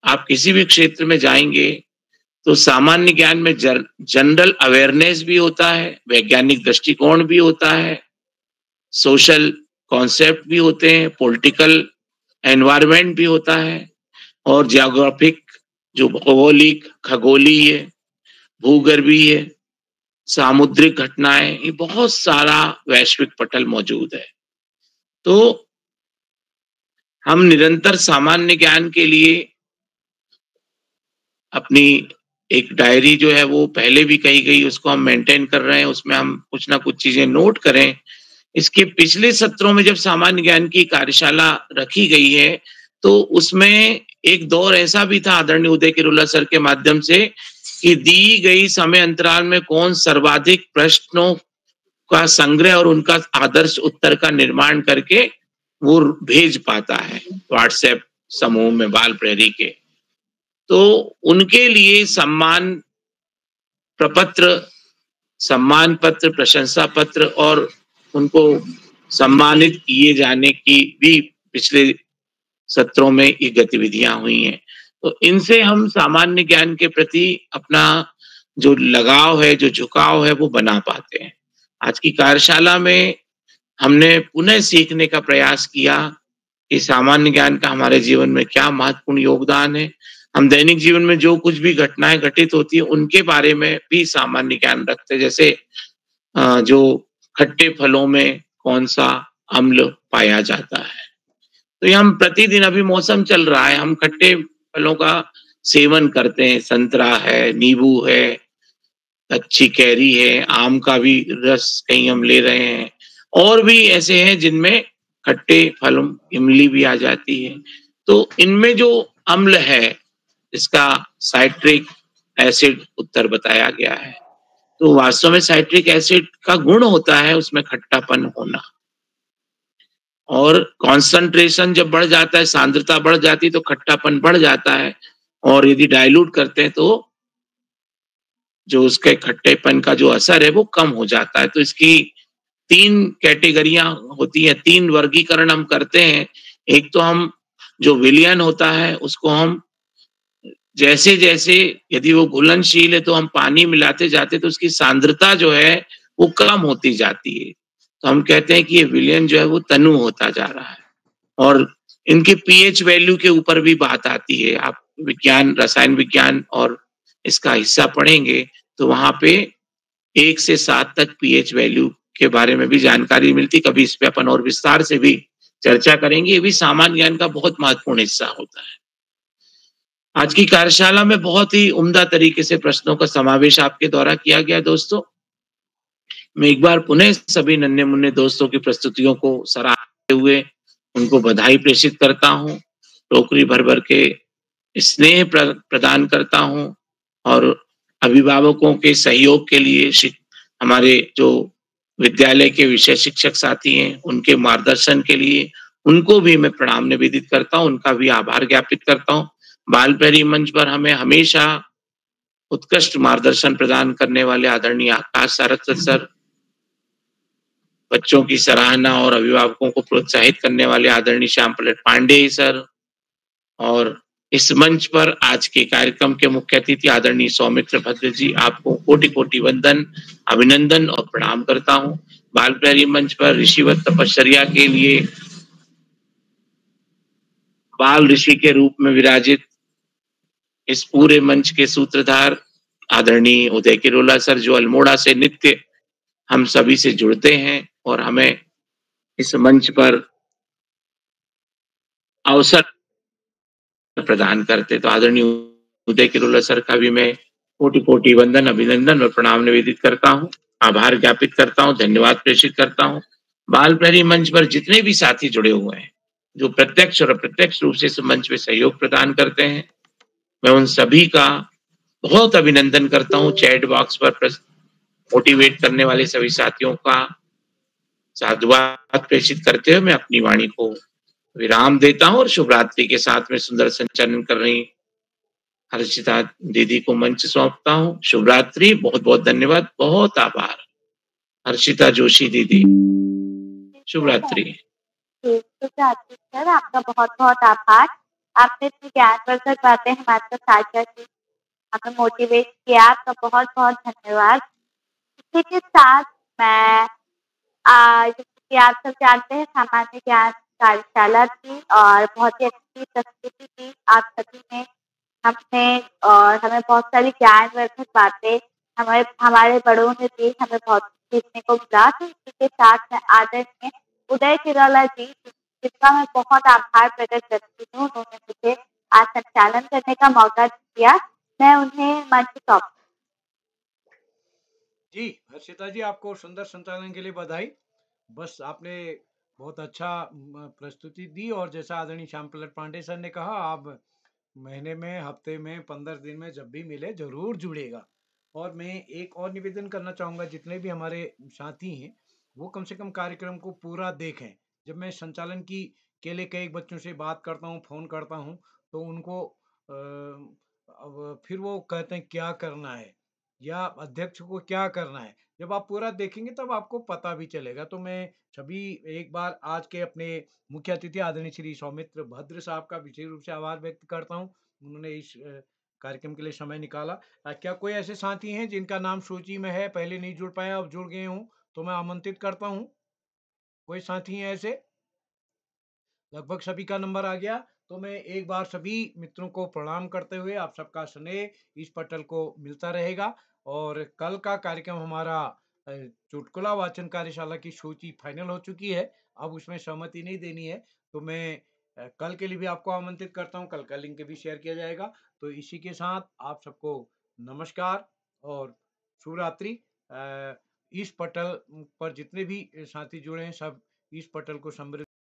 आप किसी भी क्षेत्र में जाएंगे तो सामान्य ज्ञान में जनरल अवेयरनेस भी होता है, वैज्ञानिक दृष्टिकोण भी होता है, सोशल कॉन्सेप्ट भी होते हैं, पॉलिटिकल एनवायरनमेंट भी होता है, और जियोग्राफिक जो भौगोलिक, खगोलीय, भूगर्भीय, सामुद्रिक घटनाएं, ये बहुत सारा वैश्विक पटल मौजूद है। तो हम निरंतर सामान्य ज्ञान के लिए अपनी एक डायरी जो है वो पहले भी कही गई, उसको हम मेंटेन कर रहे हैं, उसमें हम कुछ ना कुछ चीजें नोट करें। इसके पिछले सत्रों में जब सामान्य ज्ञान की कार्यशाला रखी गई है तो उसमें एक दौर ऐसा भी था आदरणीय उदय किरोला सर के माध्यम से कि दी गई समय अंतराल में कौन सर्वाधिक प्रश्नों का संग्रह और उनका आदर्श उत्तर का निर्माण करके वो भेज पाता है व्हाट्सएप समूह में बाल प्रहरी के। तो उनके लिए सम्मान प्रपत्र, सम्मान पत्र, प्रशंसा पत्र और उनको सम्मानित किए जाने की भी पिछले सत्रों में ये गतिविधियां हुई हैं। तो इनसे हम सामान्य ज्ञान के प्रति अपना जो लगाव है, जो झुकाव है, वो बना पाते हैं। आज की कार्यशाला में हमने पुनः सीखने का प्रयास किया कि सामान्य ज्ञान का हमारे जीवन में क्या महत्वपूर्ण योगदान है। हम दैनिक जीवन में जो कुछ भी घटनाएं घटित होती है उनके बारे में भी सामान्य ज्ञान रखते, जैसे जो खट्टे फलों में कौन सा अम्ल पाया जाता है। तो ये हम प्रतिदिन, अभी मौसम चल रहा है, हम खट्टे फलों का सेवन करते हैं, संतरा है, नींबू है, अच्छी कैरी है, आम का भी रस कहीं हम ले रहे हैं, और भी ऐसे हैं जिनमें खट्टे फल, इमली भी आ जाती है। तो इनमें जो अम्ल है इसका साइट्रिक एसिड उत्तर बताया गया है। तो वास्तव में साइट्रिक एसिड का गुण होता है उसमें खट्टापन होना, और कॉन्सेंट्रेशन जब बढ़ जाता है, सांद्रता बढ़ जाती है तो खट्टापन बढ़ जाता है, और यदि डाइल्यूट करते हैं तो जो उसके खट्टेपन का जो असर है वो कम हो जाता है। तो इसकी 3 कैटेगरियां होती हैं, 3 वर्गीकरण हम करते हैं। एक तो हम जो विलयन होता है उसको हम जैसे जैसे यदि वो घुलनशील है तो हम पानी मिलाते जाते तो उसकी सांद्रता जो है वो कम होती जाती है, तो हम कहते हैं कि ये विलयन जो है वो तनु होता जा रहा है। और इनके पीएच वैल्यू के ऊपर भी बात आती है। आप विज्ञान, रसायन विज्ञान और इसका हिस्सा पढ़ेंगे तो वहां पे 1 से 7 तक पीएच वैल्यू के बारे में भी जानकारी मिलती। कभी इस पे अपन और विस्तार से भी चर्चा करेंगे। ये भी सामान्य ज्ञान का बहुत महत्वपूर्ण हिस्सा होता है। आज की कार्यशाला में बहुत ही उम्दा तरीके से प्रश्नों का समावेश आपके द्वारा किया गया। दोस्तों, मैं एक बार पुनः सभी नन्हे मुन्ने दोस्तों की प्रस्तुतियों को सराहते हुए उनको बधाई प्रेषित करता हूँ, टोकरी भर भर के स्नेह प्रदान करता हूँ, और अभिभावकों के सहयोग के लिए हमारे जो विद्यालय के विषय शिक्षक साथी हैं उनके मार्गदर्शन के लिए उनको भी मैं प्रणाम निवेदित करता हूँ, उनका भी आभार ज्ञापित करता हूँ। बाल प्रहरी मंच पर हमें हमेशा उत्कृष्ट मार्गदर्शन प्रदान करने वाले आदरणीय आकाश सारस्वत सर, बच्चों की सराहना और अभिभावकों को प्रोत्साहित करने वाले आदरणीय श्याम पलट पांडे सर, और इस मंच पर आज के कार्यक्रम के मुख्य अतिथि आदरणीय सौमित्र भद्र जी, आपको कोटि कोटि वंदन, अभिनंदन और प्रणाम करता हूँ। बाल प्रहरी मंच पर ऋषिवत तपश्चर्या के लिए बाल ऋषि के रूप में विराजित इस पूरे मंच के सूत्रधार आदरणीय उदय किरोला सर, जो अल्मोड़ा से नित्य हम सभी से जुड़ते हैं और हमें इस मंच पर अवसर प्रदान करते, तो आदरणीय उदय किरोला सर का भी मैं कोटि कोटि वंदन, अभिनंदन और प्रणाम निवेदित करता हूँ, आभार ज्ञापित करता हूँ, धन्यवाद प्रेषित करता हूँ। बाल प्रहरी मंच पर जितने भी साथी जुड़े हुए हैं जो प्रत्यक्ष और अप्रत्यक्ष रूप से इस मंच में सहयोग प्रदान करते हैं, मैं उन सभी का बहुत अभिनंदन करता हूँ। चैट बॉक्स पर मोटिवेट करने वाले सभी साथियों का साधुवाद प्रेषित करते हुए मैं अपनी वाणी को विराम देता हूँ और शुभ रात्रि के साथ में सुंदर संचालन कर रही हर्षिता दीदी को मंच सौंपता हूँ। शुभ रात्रि, बहुत बहुत धन्यवाद, बहुत आभार। हर्षिता जोशी दीदी, शुभ रात्रि। शुभ रात्रि सर, आपका बहुत बहुत आभार। आपने इतनी ज्ञानवर्धक बातें हमारे साथ साझा की, हमें मोटिवेट किया, आपका बहुत बहुत धन्यवाद। इसी के साथ मैं आज, जैसे आप सब जानते हैं, सामान्य ज्ञान कार्यशाला थी और बहुत ही अच्छी प्रस्तुति थी आप सभी ने, हमने, और हमें बहुत सारी ज्ञानवर्धक बातें हमारे बड़ों ने दी, हमें बहुत सीखने को मिला। तो इसी के साथ मैं आदरणीय उदय किरोला जी, जिसका मैं बहुत आभार प्रकट करती हूँ, उन्होंने मुझे आज संचालन करने का मौका दिया, मैं उन्हें मंच सौंप। जी हर्षिता जी, आपको सुंदर संचालन के लिए बधाई। बस आपने बहुत अच्छा प्रस्तुति दी, और जैसा आदरणीय श्याम पलट पांडे सर ने कहा, आप महीने में, हफ्ते में, 15 दिन में जब भी मिले जरूर जुड़ेगा। और मैं एक और निवेदन करना चाहूँगा, जितने भी हमारे साथी हैं वो कम से कम कार्यक्रम को पूरा देखें। जब मैं संचालन की के लिए कई बच्चों से बात करता हूँ, फ़ोन करता हूँ, तो उनको अब फिर वो कहते हैं क्या करना है या अध्यक्ष को क्या करना है। जब आप पूरा देखेंगे तब आपको पता भी चलेगा। तो मैं सभी एक बार आज के अपने मुख्य अतिथि आदरणीय श्री सौमित्र भद्र साहब का विशेष रूप से आभार व्यक्त करता हूँ, उन्होंने इस कार्यक्रम के लिए समय निकाला। क्या कोई ऐसे साथी हैं जिनका नाम सूची में है, पहले नहीं जुड़ पाया, अब जुड़ गए हूँ, तो मैं आमंत्रित करता हूँ। कोई साथी हैं ऐसे? लगभग सभी का नंबर आ गया। तो मैं एक बार सभी मित्रों को प्रणाम करते हुए, आप सबका स्नेह इस पटल को मिलता रहेगा। और कल का कार्यक्रम हमारा चुटकुला वाचन कार्यशाला की सूची फाइनल हो चुकी है, अब उसमें सहमति नहीं देनी है, तो मैं कल के लिए भी आपको आमंत्रित करता हूं। कल का लिंक भी शेयर किया जाएगा। तो इसी के साथ आप सबको नमस्कार और शुभ रात्रि। इस पटल पर जितने भी साथी जुड़े हैं, सब इस पटल को समृद्ध